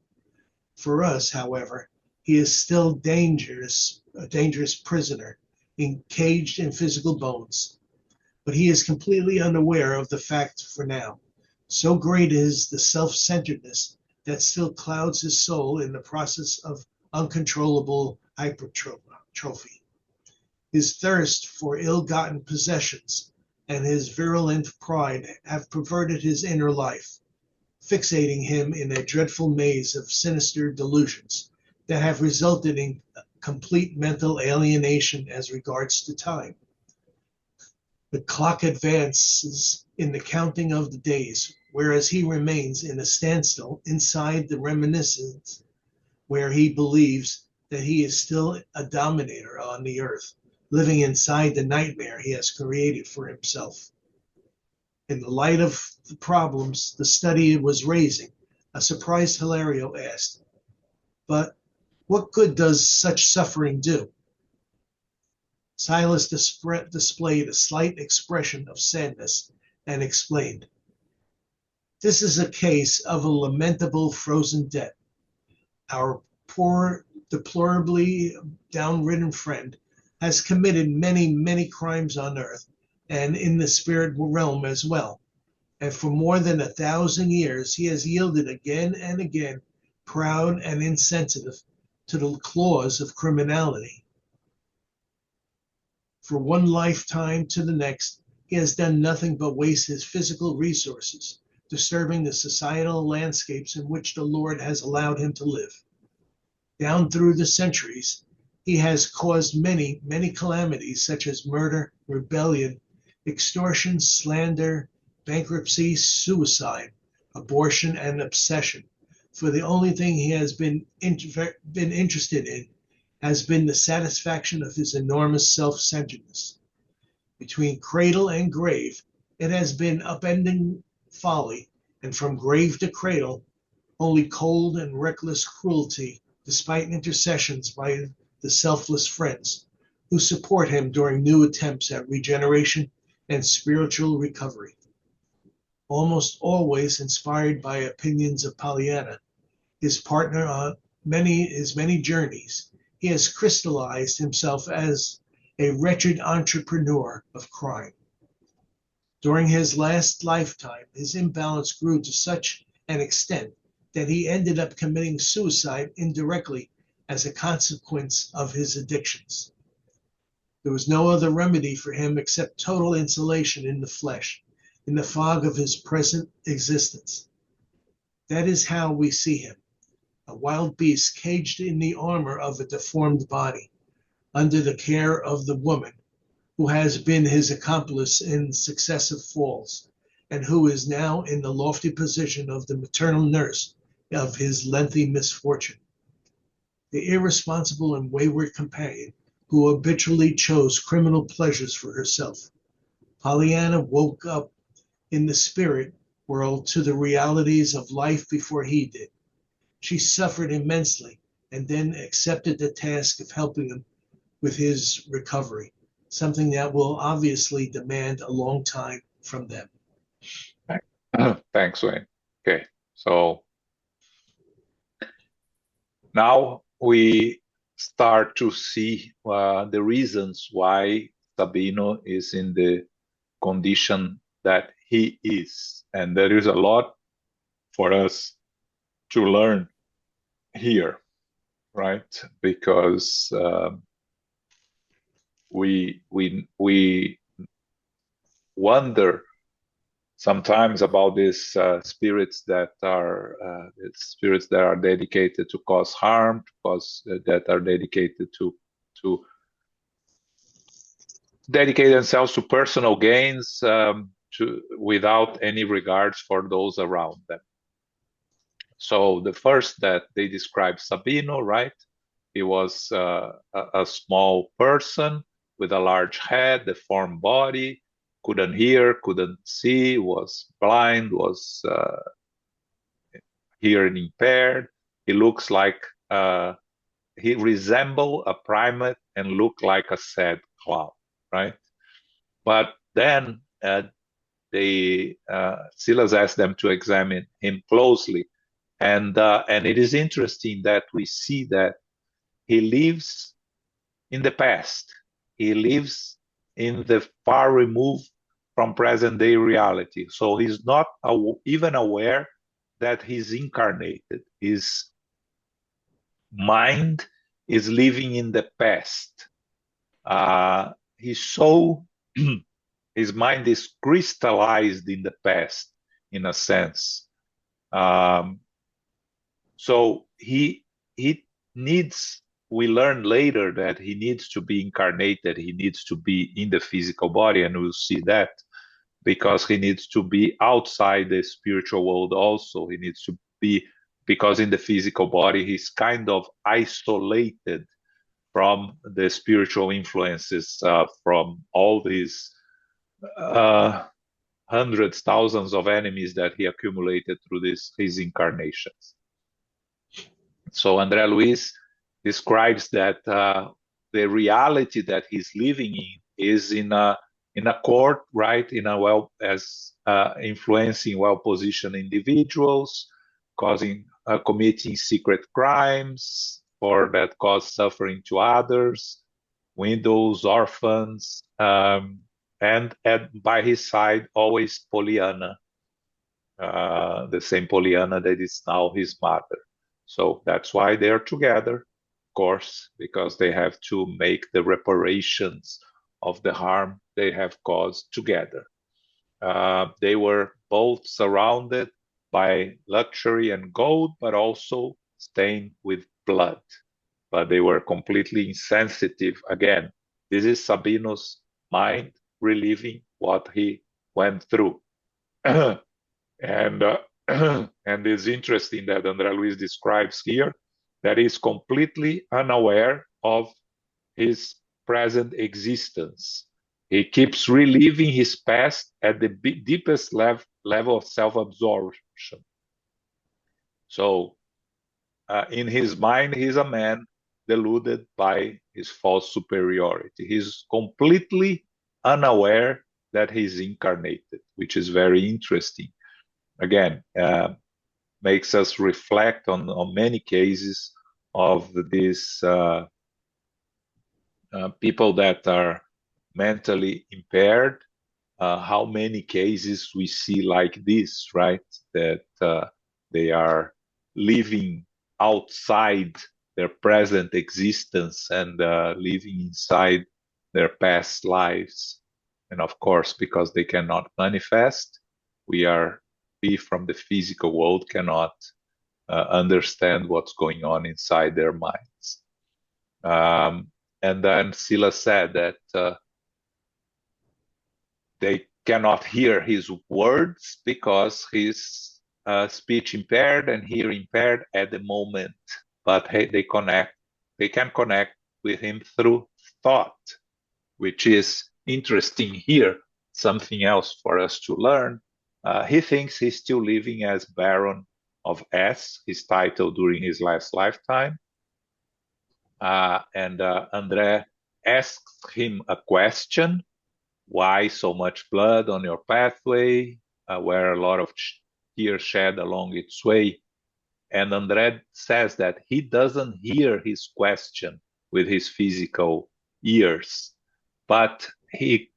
For us, however, he is still a dangerous prisoner, encaged in physical bones. But he is completely unaware of the fact for now. So great is the self-centeredness that still clouds his soul in the process of uncontrollable hypertrophy. His thirst for ill-gotten possessions and his virulent pride have perverted his inner life, fixating him in a dreadful maze of sinister delusions that have resulted in complete mental alienation as regards to time. The clock advances in the counting of the days, whereas he remains in a standstill inside the reminiscence where he believes that he is still a dominator on the earth, living inside the nightmare he has created for himself. In the light of the problems the study was raising, a surprised Hilario asked, "But what good does such suffering do?" Silas displayed a slight expression of sadness and explained, "This is a case of a lamentable frozen debt. Our poor, deplorably downridden friend has committed many, many crimes on earth and in the spirit realm as well. And for more than 1,000 years, he has yielded again and again, proud and insensitive, to the claws of criminality. For one lifetime to the next, he has done nothing but waste his physical resources, disturbing the societal landscapes in which the Lord has allowed him to live. Down through the centuries, he has caused many, many calamities such as murder, rebellion, extortion, slander, bankruptcy, suicide, abortion, and obsession. For the only thing he has been interested in has been the satisfaction of his enormous self-centeredness. Between cradle and grave, it has been upending folly, and from grave to cradle, only cold and reckless cruelty, despite intercessions by the selfless friends who support him during new attempts at regeneration and spiritual recovery. Almost always inspired by opinions of Pollyanna, his partner on his many journeys, he has crystallized himself as a wretched entrepreneur of crime. During his last lifetime, his imbalance grew to such an extent that he ended up committing suicide indirectly as a consequence of his addictions. There was no other remedy for him except total insulation in the flesh, in the fog of his present existence. That is how we see him, a wild beast caged in the armor of a deformed body, under the care of the woman who has been his accomplice in successive falls, and who is now in the lofty position of the maternal nurse of his lengthy misfortune. The irresponsible and wayward companion who habitually chose criminal pleasures for herself. Pollyanna woke up in the spirit world to the realities of life before he did. She suffered immensely and then accepted the task of helping him with his recovery, something that will obviously demand a long time from them. Thanks, Wayne. Okay, so now we start to see the reasons why Sabino is in the condition that he is. And there is a lot for us to learn here, right? Because we wonder sometimes about these spirits that are dedicated to cause harm, that are dedicated to dedicate themselves to personal gains, without any regards for those around them. So the first that they describe Sabino, right? He was a small person with a large head, deformed body, couldn't hear, couldn't see, was blind, was hearing impaired. He looks like he resembled a primate and looked like a sad clown, right? But then Silas asked them to examine him closely, and it is interesting that we see that he lives in the past. He lives in the far removed from present day reality. So he's not even aware that he's incarnated. His mind is living in the past. His mind is crystallized in the past, in a sense. So he needs, we learn later that he needs to be incarnated, he needs to be in the physical body, and we'll see that, because he needs to be outside the spiritual world also. He needs to be, because in the physical body, he's kind of isolated from the spiritual influences, from all these hundreds, thousands of enemies that he accumulated through his incarnations. So Andre Luiz describes that the reality that he's living in is in a court, right? Influencing well-positioned individuals, committing secret crimes that cause suffering to others, widows, orphans, and by his side always Pollyanna, the same Pollyanna that is now his mother. So that's why they are together, of course, because they have to make the reparations of the harm they have caused together. They were both surrounded by luxury and gold, but also stained with blood. But they were completely insensitive. Again, this is Sabino's mind reliving what he went through. And it's interesting that Andre Luiz describes here that he's completely unaware of his present existence. He keeps reliving his past at the deepest level of self-absorption. So in his mind, he's a man deluded by his false superiority. He's completely unaware that he's incarnated, which is very interesting. Again, makes us reflect on many cases of this people that are mentally impaired, how many cases we see like this, right? That they are living outside their present existence and living inside their past lives. And of course, because they cannot manifest, we from the physical world cannot understand what's going on inside their minds. And then Sila said that they cannot hear his words because he's speech impaired and hearing impaired at the moment. But they can connect with him through thought, which is interesting here. Something else for us to learn. He thinks he's still living as Baron of S, his title during his last lifetime. And Andre asks him a question: why so much blood on your pathway? Where a lot of tears shed along its way? And Andre says that he doesn't hear his question with his physical ears, but he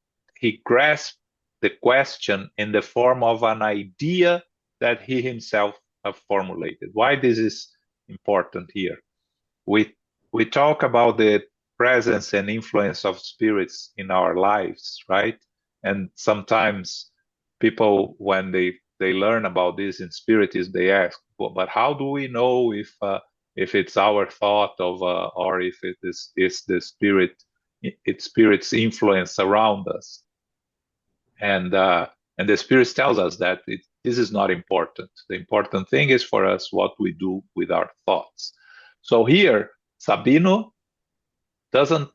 grasps the question in the form of an idea that he himself have formulated. Why this is important here? We talk about the presence and influence of spirits in our lives, right? And sometimes people, when they learn about this in spiritism, they ask, but how do we know if it's our thought of or if it is the spirit's influence around us? And the spirit tells us that this is not important. The important thing is for us what we do with our thoughts. So here, Sabino doesn't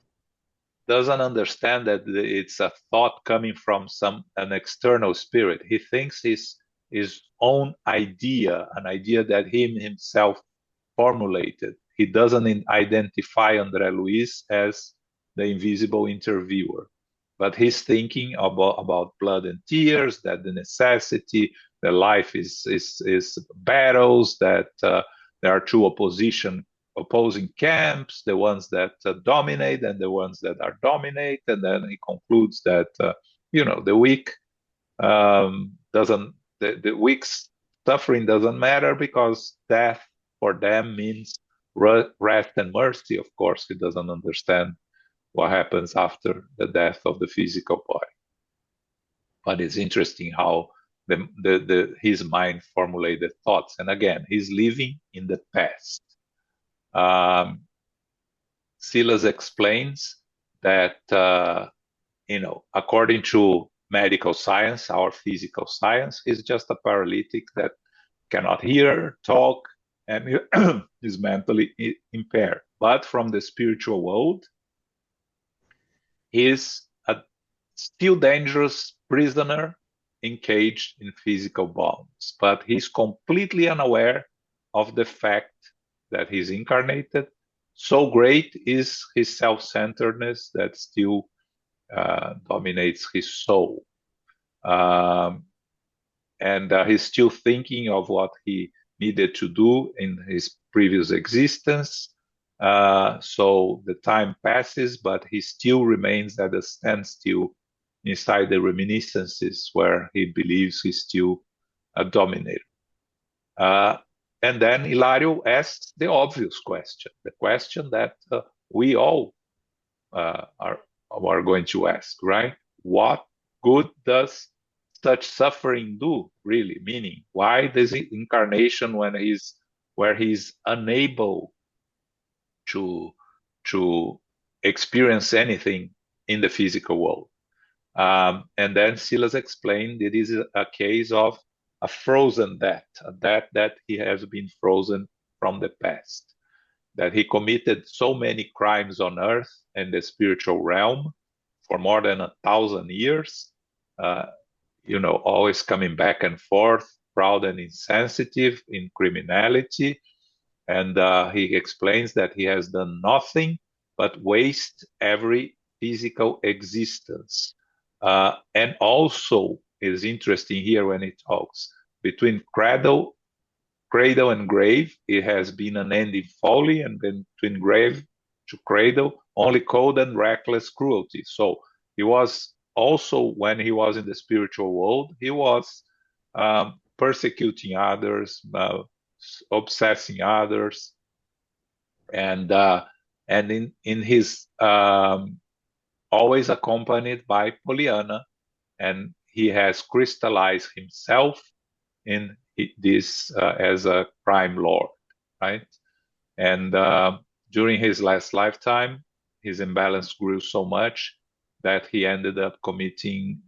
understand that it's a thought coming from an external spirit. He thinks his own idea, an idea that he himself formulated. He doesn't identify Andre Luiz as the invisible interviewer, but he's thinking about blood and tears, that the necessity, the life is battles, that there are two opposing camps, the ones that dominate and the ones that are dominated. And then he concludes that the weak the weak's suffering doesn't matter because death for them means rest and mercy. Of course, he doesn't understand what happens after the death of the physical body. But it's interesting how his mind formulated thoughts. And again, he's living in the past. Silas explains that, according to medical science, our physical science, he's just a paralytic that cannot hear, talk, and is mentally impaired. But from the spiritual world, he's a still dangerous prisoner encaged in physical bonds. But he's completely unaware of the fact that he's incarnated. So great is his self-centeredness that still dominates his soul. And he's still thinking of what he needed to do in his previous existence. So the time passes, but he still remains at a standstill inside the reminiscences where he believes he's still a dominator. And then Hilario asks the obvious question, the question that we all are going to ask, right? What good does such suffering do, really? Meaning, why does incarnation where he's unable to experience anything in the physical world? And then Silas explained it is a case of a frozen death, a death that he has been frozen from the past, that he committed so many crimes on earth and the spiritual realm for more than 1,000 years, always coming back and forth, proud and insensitive in criminality. And he explains that he has done nothing but waste every physical existence. And also, it is interesting here when he talks between cradle and grave, it has been an ending folly, and then between grave to cradle, only cold and reckless cruelty. So he was also, when he was in the spiritual world, he was persecuting others, obsessing others, and in his always accompanied by Pollyanna, and he has crystallized himself in this as a crime lord, right? And during his last lifetime, his imbalance grew so much that he ended up committing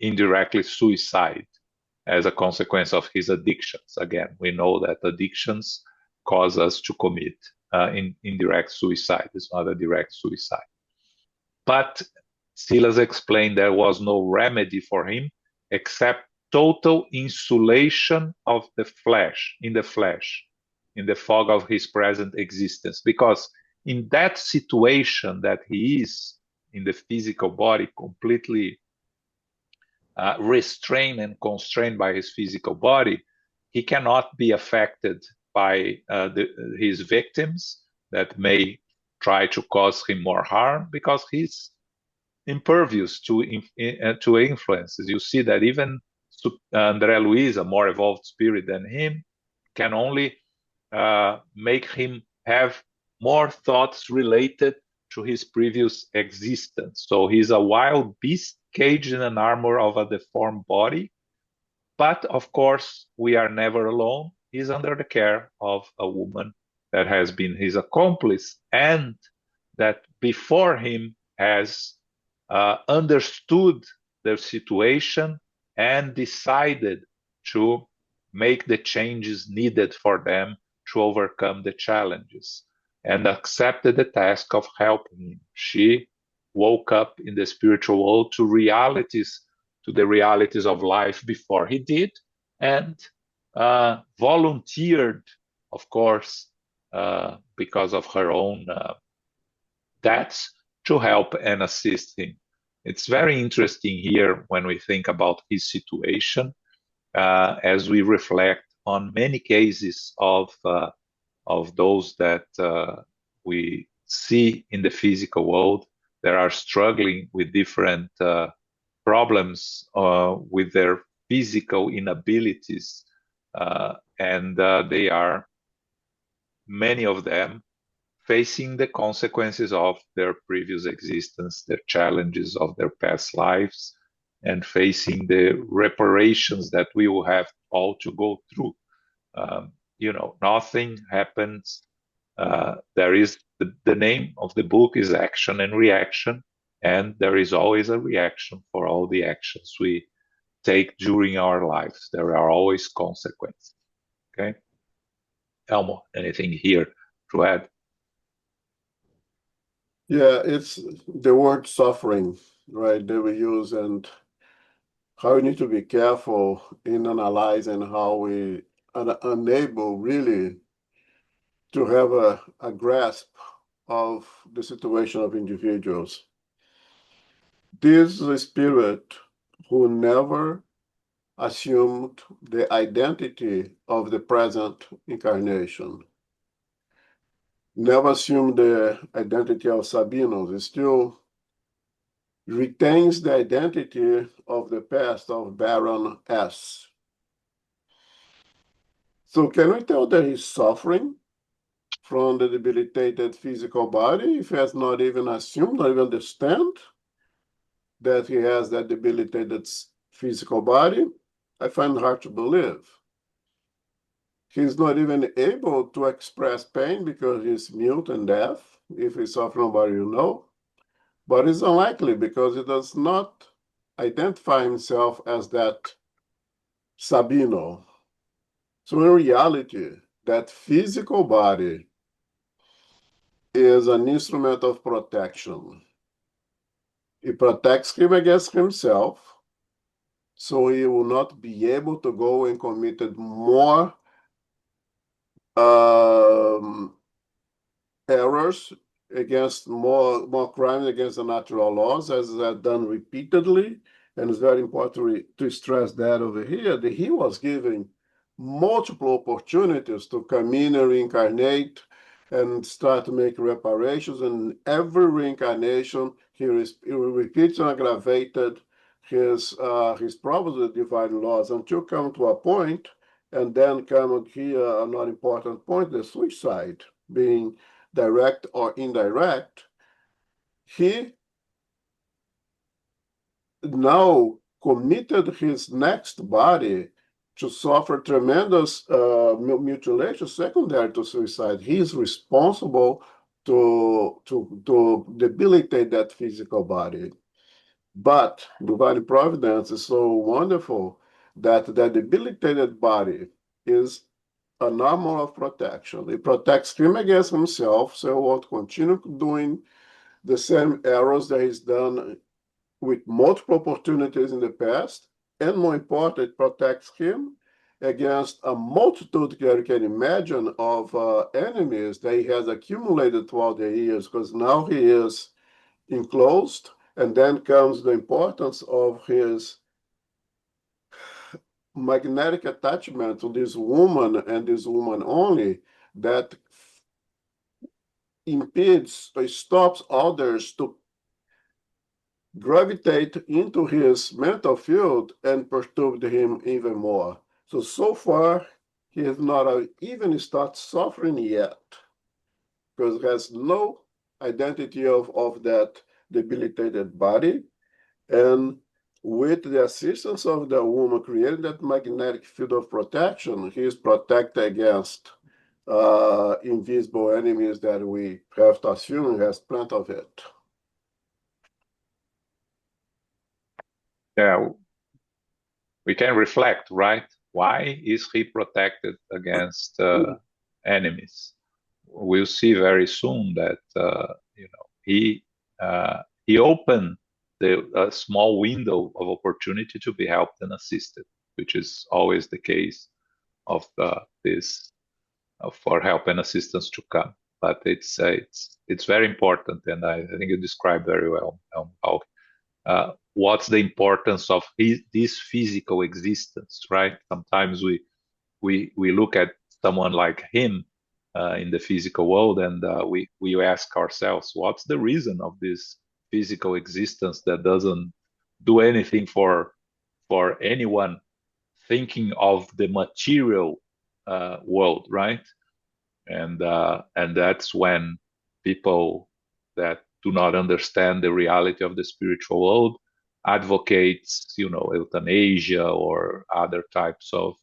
indirectly suicide as a consequence of his addictions. Again, we know that addictions cause us to commit indirect suicide. It's not a direct suicide. But Silas explained there was no remedy for him except total insulation of the flesh, in the fog of his present existence. Because in that situation that he is in the physical body, completely restrained and constrained by his physical body, he cannot be affected by his victims that may try to cause him more harm, because he's impervious to influences. You see that even Andre Luiz, a more evolved spirit than him, can only make him have more thoughts related to his previous existence. So he's a wild beast caged in an armor of a deformed body. But of course, we are never alone. He's under the care of a woman that has been his accomplice and that before him has understood their situation and decided to make the changes needed for them to overcome the challenges, and accepted the task of helping him. She woke up in the spiritual world to the realities of life before he did, and volunteered, of course, because of her own debts, to help and assist him. It's very interesting here when we think about his situation, as we reflect on many cases of those that we see in the physical world that are struggling with different problems with their physical inabilities, and they are, many of them, facing the consequences of their previous existence, their challenges of their past lives, and facing the reparations that we will have all to go through. Nothing happens. There is the name of the book is Action and Reaction, and there is always a reaction for all the actions we take during our lives. There are always consequences. Okay, Elmo, anything here to add? Yeah, it's the word suffering, right, that we use, and how we need to be careful in analyzing how we are unable really to have a grasp of the situation of individuals. This is a spirit who never assumed the identity of the present incarnation, never assumed the identity of Sabinos. He still retains the identity of the past of Baron S. So can we tell that he's suffering from the debilitated physical body if he has not even assumed, not even understand that he has that debilitated physical body? I find it hard to believe. He's not even able to express pain because he's mute and deaf. If he's suffering, nobody will know. But it's unlikely because he does not identify himself as that Sabino. So in reality, that physical body is an instrument of protection. It protects him against himself, so he will not be able to go and commit more errors against more crimes against the natural laws, as done repeatedly. And it's very important to stress that over here, that he was given multiple opportunities to come in and reincarnate and start to make reparations. And every reincarnation, he repeats and aggravated his problems with divine laws until come to a point, and then come here another important point: the suicide, being direct or indirect. He now committed his next body to suffer tremendous mutilation secondary to suicide. He is responsible to debilitate that physical body. But divine providence is so wonderful that the debilitated body is an armor of protection. It protects him against himself, so he won't continue doing the same errors that he's done with multiple opportunities in the past, and more important, it protects him against a multitude that you can imagine of enemies that he has accumulated throughout the years, because now he is enclosed, and then comes the importance of his magnetic attachment to this woman and this woman only, that impedes or stops others to gravitate into his mental field and perturbed him even more. So far, he has not even started suffering yet, because he has no identity of that debilitated body. And with the assistance of the woman creating that magnetic field of protection, he is protected against invisible enemies that we have to assume he has plenty of it. Yeah, we can reflect, right? Why is he protected against enemies? We'll see very soon that he opened a small window of opportunity to be helped and assisted, which is always the case of this for help and assistance to come. But it's very important, and I think you described very well how what's the importance of this physical existence, right? Sometimes we look at someone like him in the physical world, and we ask ourselves, what's the reason of this physical existence that doesn't do anything for anyone thinking of the material world, right? And that's when people that do not understand the reality of the spiritual world advocates, euthanasia or other types of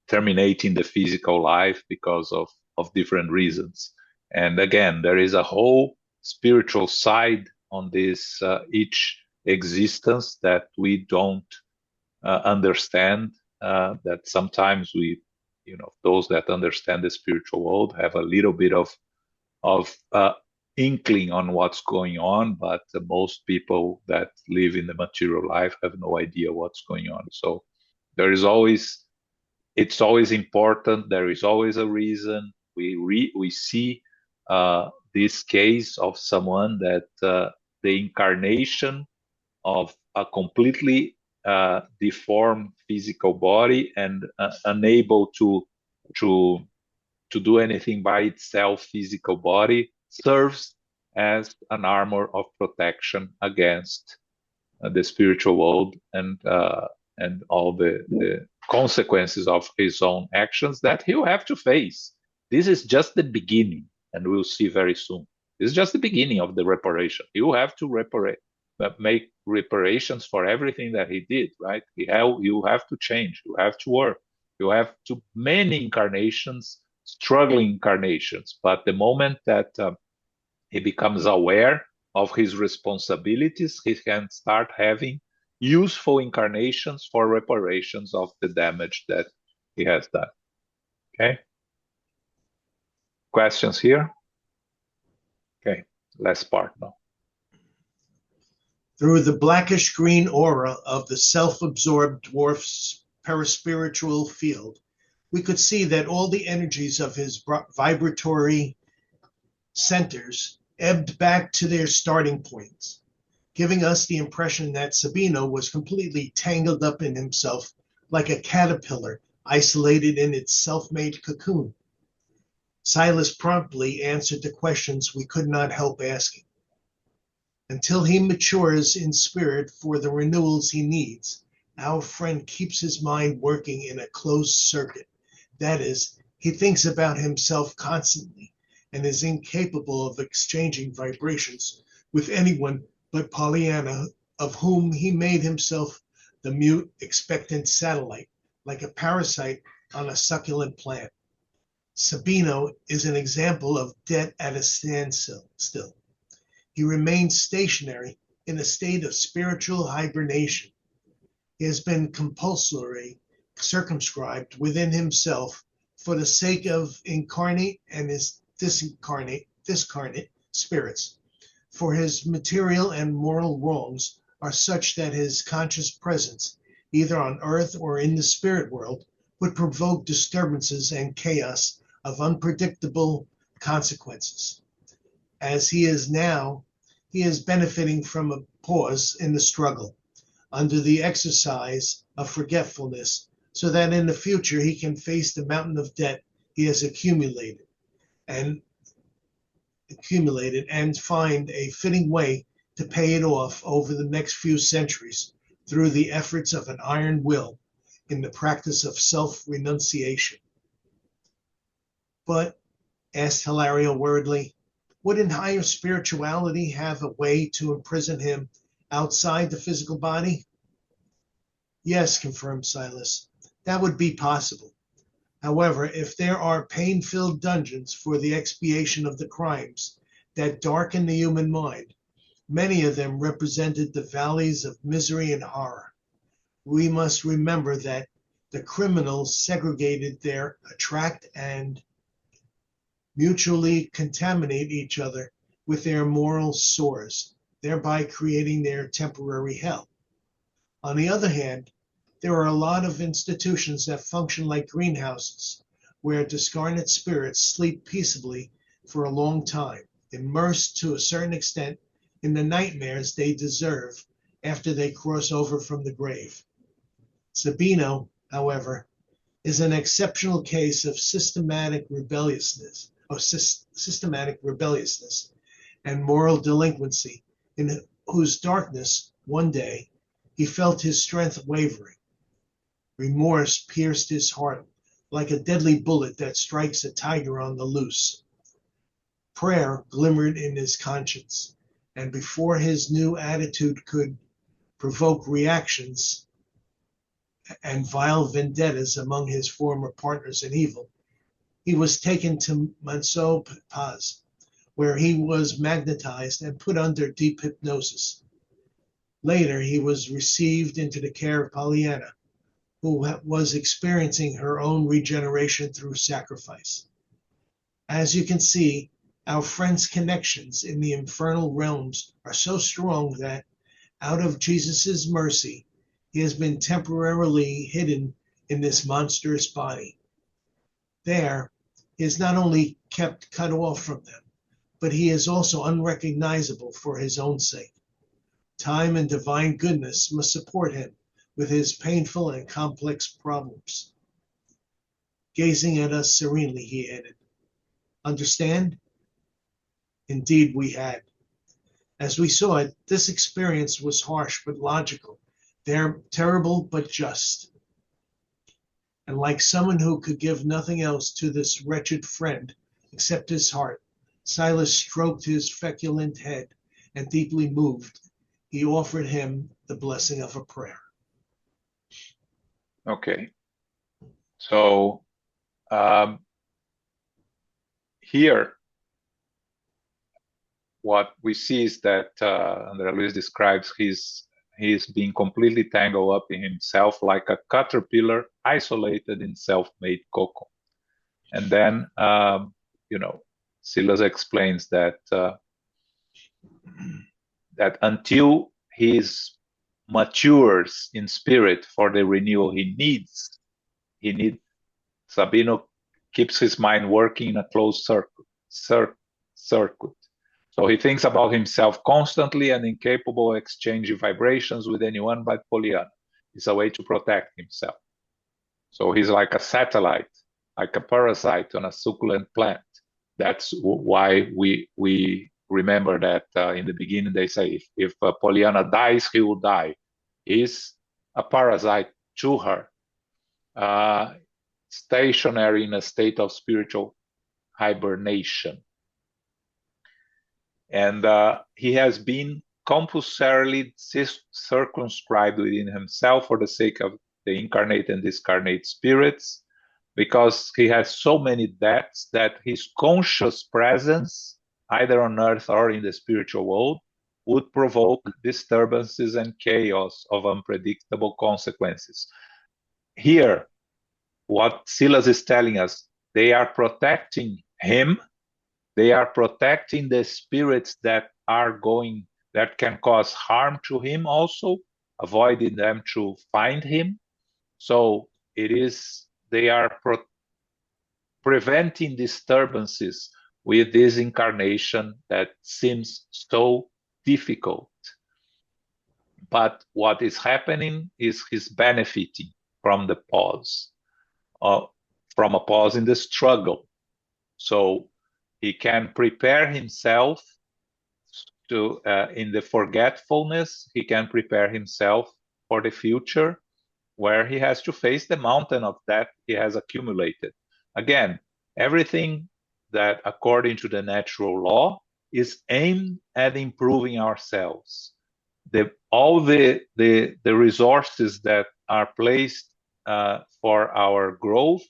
terminating the physical life because of different reasons. And again, there is a whole spiritual side on this each existence that we don't understand, that sometimes we, those that understand the spiritual world have a little bit of inkling on what's going on, but most people that live in the material life have no idea what's going on. So it's always important. There is always a reason. We see this case of someone that the incarnation of a completely deformed physical body and unable to do anything by itself, physical body serves as an armor of protection against the spiritual world and all the consequences of his own actions that he'll have to face. This is just the beginning, and we'll see very soon. This is just the beginning of the reparation. You have to make reparations for everything that he did, right? You have to change. You have to work. You have to many incarnations, struggling incarnations. But the moment that he becomes aware of his responsibilities, he can start having useful incarnations for reparations of the damage that he has done. Okay? Questions here? Okay, last part now. Through the blackish-green aura of the self-absorbed dwarf's paraspiritual field, we could see that all the energies of his vibratory centers ebbed back to their starting points, giving us the impression that Sabino was completely tangled up in himself like a caterpillar isolated in its self-made cocoon. Silas promptly answered the questions we could not help asking. Until he matures in spirit for the renewals he needs, our friend keeps his mind working in a closed circuit. That is, he thinks about himself constantly and is incapable of exchanging vibrations with anyone but Pollyanna, of whom he made himself the mute, expectant satellite, like a parasite on a succulent plant. Sabino is an example of debt at a standstill. He remains stationary in a state of spiritual hibernation. He has been compulsorily circumscribed within himself for the sake of incarnate and his discarnate spirits. For his material and moral wrongs are such that his conscious presence, either on earth or in the spirit world, would provoke disturbances and chaos of unpredictable consequences. As he is now, he is benefiting from a pause in the struggle, under the exercise of forgetfulness, so that in the future he can face the mountain of debt he has accumulated and find a fitting way to pay it off over the next few centuries through the efforts of an iron will in the practice of self-renunciation. But, asked Hilario worriedly, wouldn't higher spirituality have a way to imprison him outside the physical body? Yes, confirmed Silas. That would be possible. However, if there are pain-filled dungeons for the expiation of the crimes that darken the human mind, many of them represented the valleys of misery and horror. We must remember that the criminals segregated there attract and mutually contaminate each other with their moral sores, thereby creating their temporary hell. On the other hand, there are a lot of institutions that function like greenhouses, where discarnate spirits sleep peaceably for a long time, immersed to a certain extent in the nightmares they deserve after they cross over from the grave. Sabino, however, is an exceptional case of systematic rebelliousness and moral delinquency, in whose darkness, one day, he felt his strength wavering. Remorse pierced his heart like a deadly bullet that strikes a tiger on the loose. Prayer glimmered in his conscience, and before his new attitude could provoke reactions and vile vendettas among his former partners in evil, he was taken to Manso Paz, where he was magnetized and put under deep hypnosis. Later, he was received into the care of Pollyanna, who was experiencing her own regeneration through sacrifice. As you can see, our friend's connections in the infernal realms are so strong that, out of Jesus' mercy, he has been temporarily hidden in this monstrous body. There, he is not only kept cut off from them, but he is also unrecognizable for his own sake. Time and divine goodness must support him with his painful and complex problems. Gazing at us serenely, he added, "Understand?" Indeed, we had. As we saw it, this experience was harsh but logical, terrible but just. And like someone who could give nothing else to this wretched friend except his heart, Silas stroked his feculent head, and deeply moved, he offered him the blessing of a prayer. Okay. So here, what we see is that Andre Luiz describes he's being completely tangled up in himself like a caterpillar isolated in self-made cocoon. And then, Silas explains that that until he matures in spirit for the renewal he needs, Sabino keeps his mind working in a closed circuit. So he thinks about himself constantly and incapable of exchanging vibrations with anyone but Pollyanna. It's a way to protect himself. So he's like a satellite, like a parasite on a succulent plant. That's why we remember that in the beginning they say if Pollyanna dies, he will die. He's a parasite to her, stationary in a state of spiritual hibernation. And he has been compulsorily circumscribed within himself for the sake of the incarnate and discarnate spirits, because he has so many debts that his conscious presence, either on earth or in the spiritual world, would provoke disturbances and chaos of unpredictable consequences. Here, what Silas is telling us, they are protecting him. They are protecting the spirits that can cause harm to him also, avoiding them to find him. So they are preventing disturbances with this incarnation that seems so difficult. But what is happening is he's benefiting from the pause, from a pause in the struggle. So he can prepare himself to, in the forgetfulness, he can prepare himself for the future, where he has to face the mountain of debt he has accumulated. Again, everything that, according to the natural law, is aimed at improving ourselves. All the resources that are placed for our growth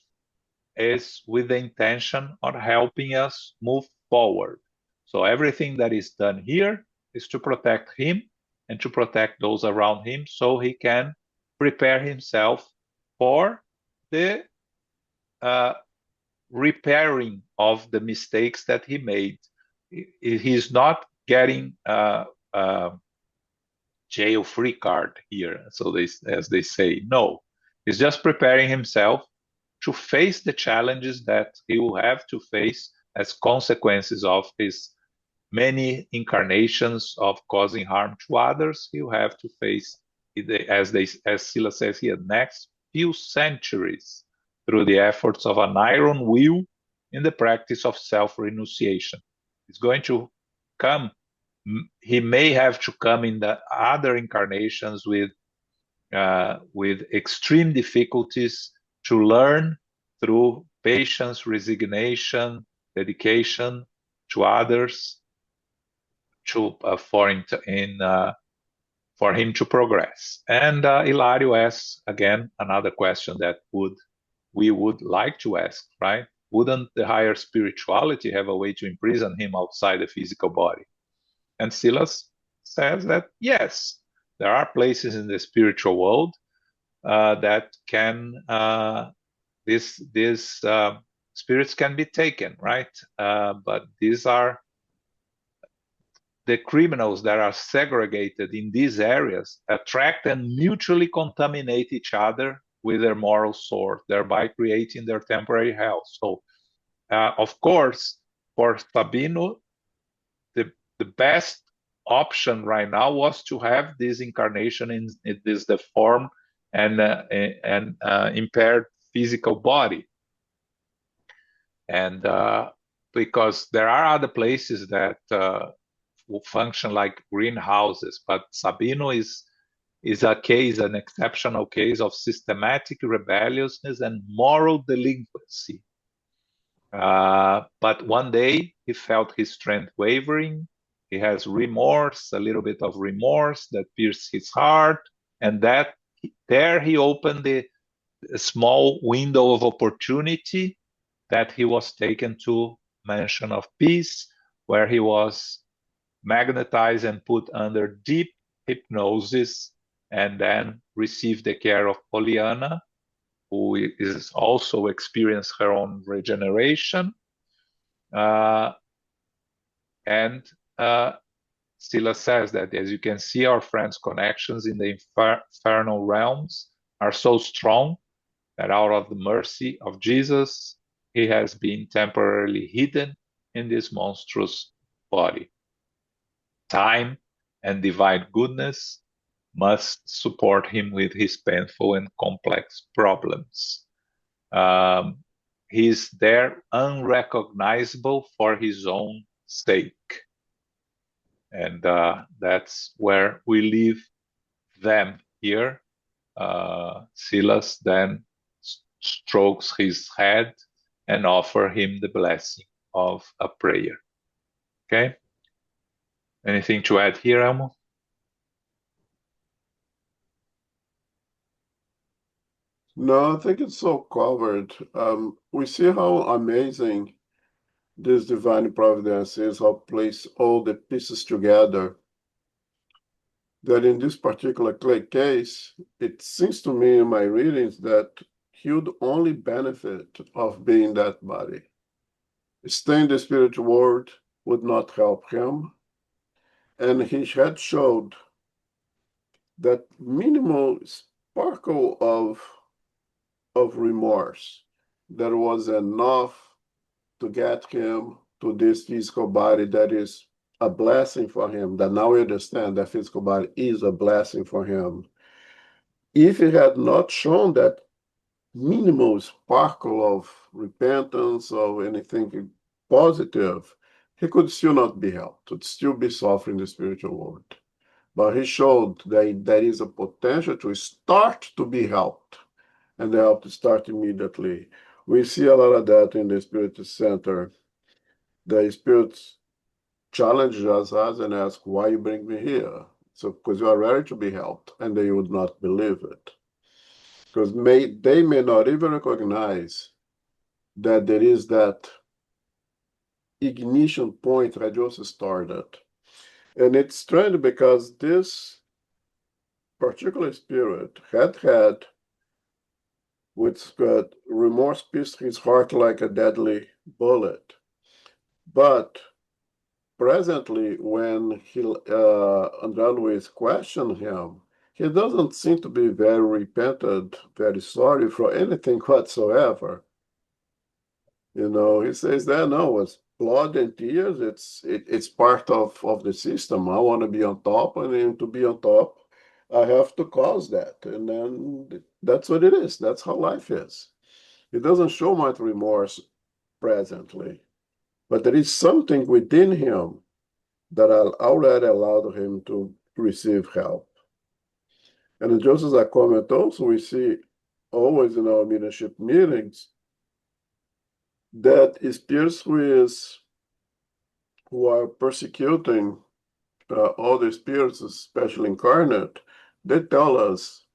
is with the intention of helping us move forward. So everything that is done here is to protect him and to protect those around him, so he can prepare himself for the repairing of the mistakes that he made. He's not getting a jail-free card here, so as they say. No, he's just preparing himself to face the challenges that he will have to face as consequences of his many incarnations of causing harm to others. He will have to face, as Silas says here, next few centuries through the efforts of an iron will in the practice of self-renunciation. It's going to come. He may have to come in the other incarnations with extreme difficulties to learn through patience, resignation, dedication to others, for him to progress. And Hilario asks again another question that we would like to ask, right? Wouldn't the higher spirituality have a way to imprison him outside the physical body? And Silas says that yes, there are places in the spiritual world that can these spirits can be taken, right? But these are the criminals that are segregated in these areas attract and mutually contaminate each other with their moral sword, thereby creating their temporary hell. So, of course, for Sabino, the best option right now was to have this incarnation in this deformed and impaired physical body. And because there are other places that will function like greenhouses, but Sabino is a case, an exceptional case of systematic rebelliousness and moral delinquency. But one day he felt his strength wavering. He has remorse, a little bit of remorse that pierced his heart, and there he opened a small window of opportunity that he was taken to Mansion of Peace, where he was magnetized and put under deep hypnosis, and then received the care of Pollyanna, who is also experienced her own regeneration. And Silas says that, as you can see, our friend's connections in the infernal realms are so strong that out of the mercy of Jesus, he has been temporarily hidden in this monstrous body. Time and divine goodness must support him with his painful and complex problems. he's there unrecognizable for his own sake. And that's where we leave them here. Silas then strokes his head and offer him the blessing of a prayer. Okay? Anything to add here, Elmo? No, I think it's so covered. We see how amazing this divine providence is, how place all the pieces together. That in this particular case, it seems to me in my readings that he would only benefit of being that body. Staying in the spiritual world would not help him. And he had showed that minimal sparkle of remorse that was enough to get him to this physical body that is a blessing for him, that now we understand that physical body is a blessing for him. If he had not shown that minimal sparkle of repentance or anything positive, he could still not be helped, would still be suffering the spiritual world. But he showed that there is a potential to start to be helped, and the help to start immediately. We see a lot of that in the Spirit Center. The spirits challenge us and ask, why you bring me here? So, because you are ready to be helped, and they would not believe it. Because they may not even recognize that there is that ignition point that just started. And it's strange because this particular spirit had which remorse pierced his heart like a deadly bullet. But presently, when Andre Luiz questioned him, he doesn't seem to be very repentant, very sorry for anything whatsoever. You know, he says that no, it's blood and tears. It's part of the system. I want to be on top, and to be on top, I have to cause that, and then that's what it is. That's how life is. It doesn't show much remorse presently, but there is something within him that already allowed him to receive help. And just as a comment, also we see always in our leadership meetings that spirits who are persecuting other spirits, especially incarnate, they tell us,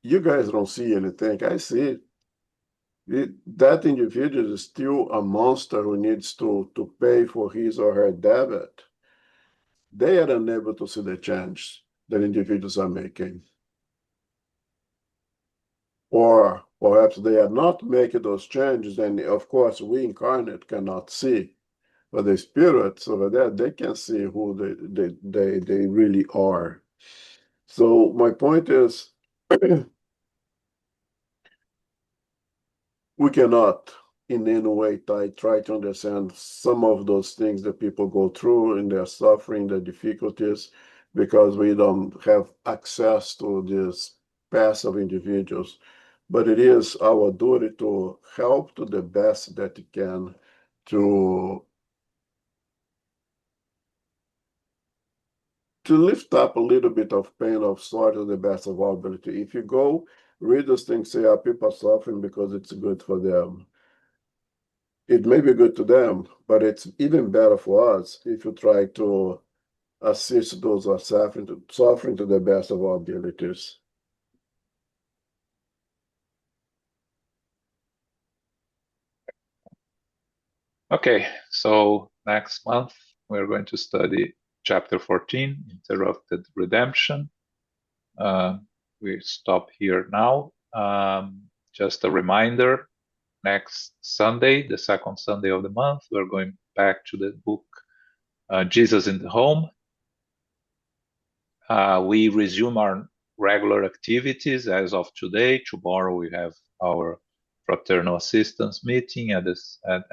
you guys don't see anything, I see it. That individual is still a monster who needs to pay for his or her debit. They are unable to see the change that individuals are making. Or perhaps they are not making those changes, and of course we incarnate cannot see. But the spirits over there, they can see who they really are. So my point is, we cannot in any way try to understand some of those things that people go through in their suffering, their difficulties, because we don't have access to this passive individuals. But it is our duty to help to the best that we can to lift up a little bit of pain of sorrow to the best of our ability. If you go read those things, say, people are suffering because it's good for them. It may be good to them, but it's even better for us if you try to assist those who are suffering to the best of our abilities. Okay, so next month we're going to study chapter 14, Interrupted Redemption. We stop here now. Just a reminder, next Sunday, the second Sunday of the month, we're going back to the book Jesus in the Home. We resume our regular activities as of today. Tomorrow we have our fraternal assistance meeting at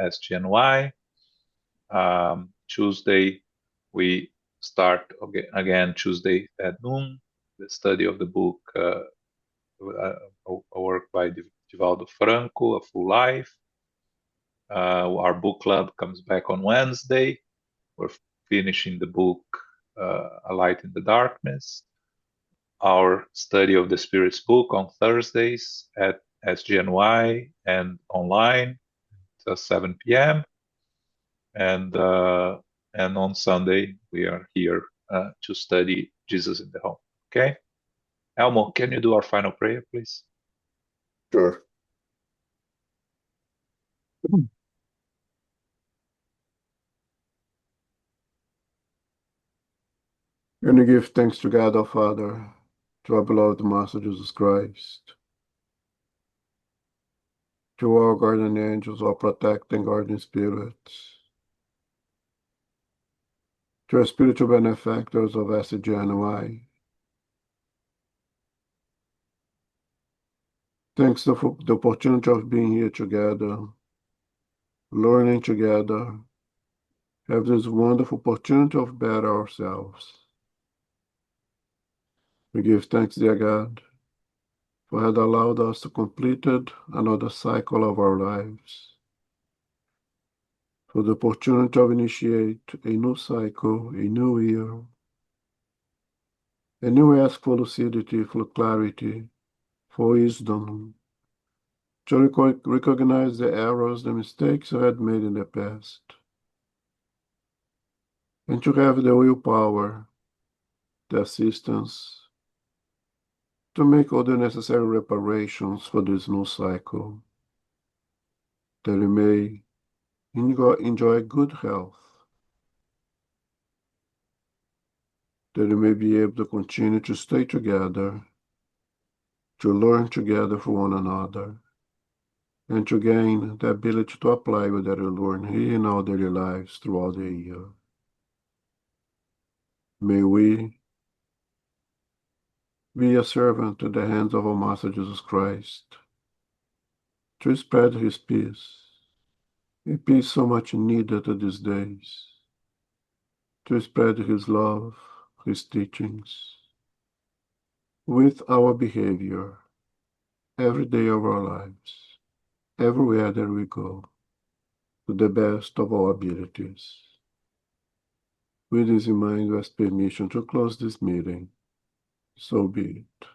SGNY. Tuesday we start again Tuesday at noon, the study of the book, a work by Divaldo Franco, A Full Life. Our book club comes back on Wednesday. We're finishing the book A Light in the Darkness. Our study of the Spirit's book on Thursdays at SGNY and online at 7 p.m. And on Sunday we are here to study Jesus in the Home. Okay, Elmo, can you do our final prayer, please? Sure. And we give thanks to God our Father, to our beloved Master Jesus Christ, to our guardian angels, our protecting guardian spirits, to our spiritual benefactors of SGNY. Thanks for the opportunity of being here together, learning together, have this wonderful opportunity of better ourselves. We give thanks, dear God, for had allowed us to complete another cycle of our lives, for the opportunity of initiate a new cycle, a new year, and you ask for lucidity, for clarity, for wisdom, to recognize the errors, the mistakes I had made in the past, and to have the willpower, the assistance, to make all the necessary reparations for this new cycle, that we may enjoy good health, that we may be able to continue to stay together, to learn together from one another, and to gain the ability to apply what we learn here in our daily lives throughout the year. May we be a servant to the hands of our Master Jesus Christ, to spread his peace, a peace so much needed these days, to spread his love, his teachings, with our behavior, every day of our lives, everywhere that we go, to the best of our abilities. With this in mind, we ask permission to close this meeting. So be it.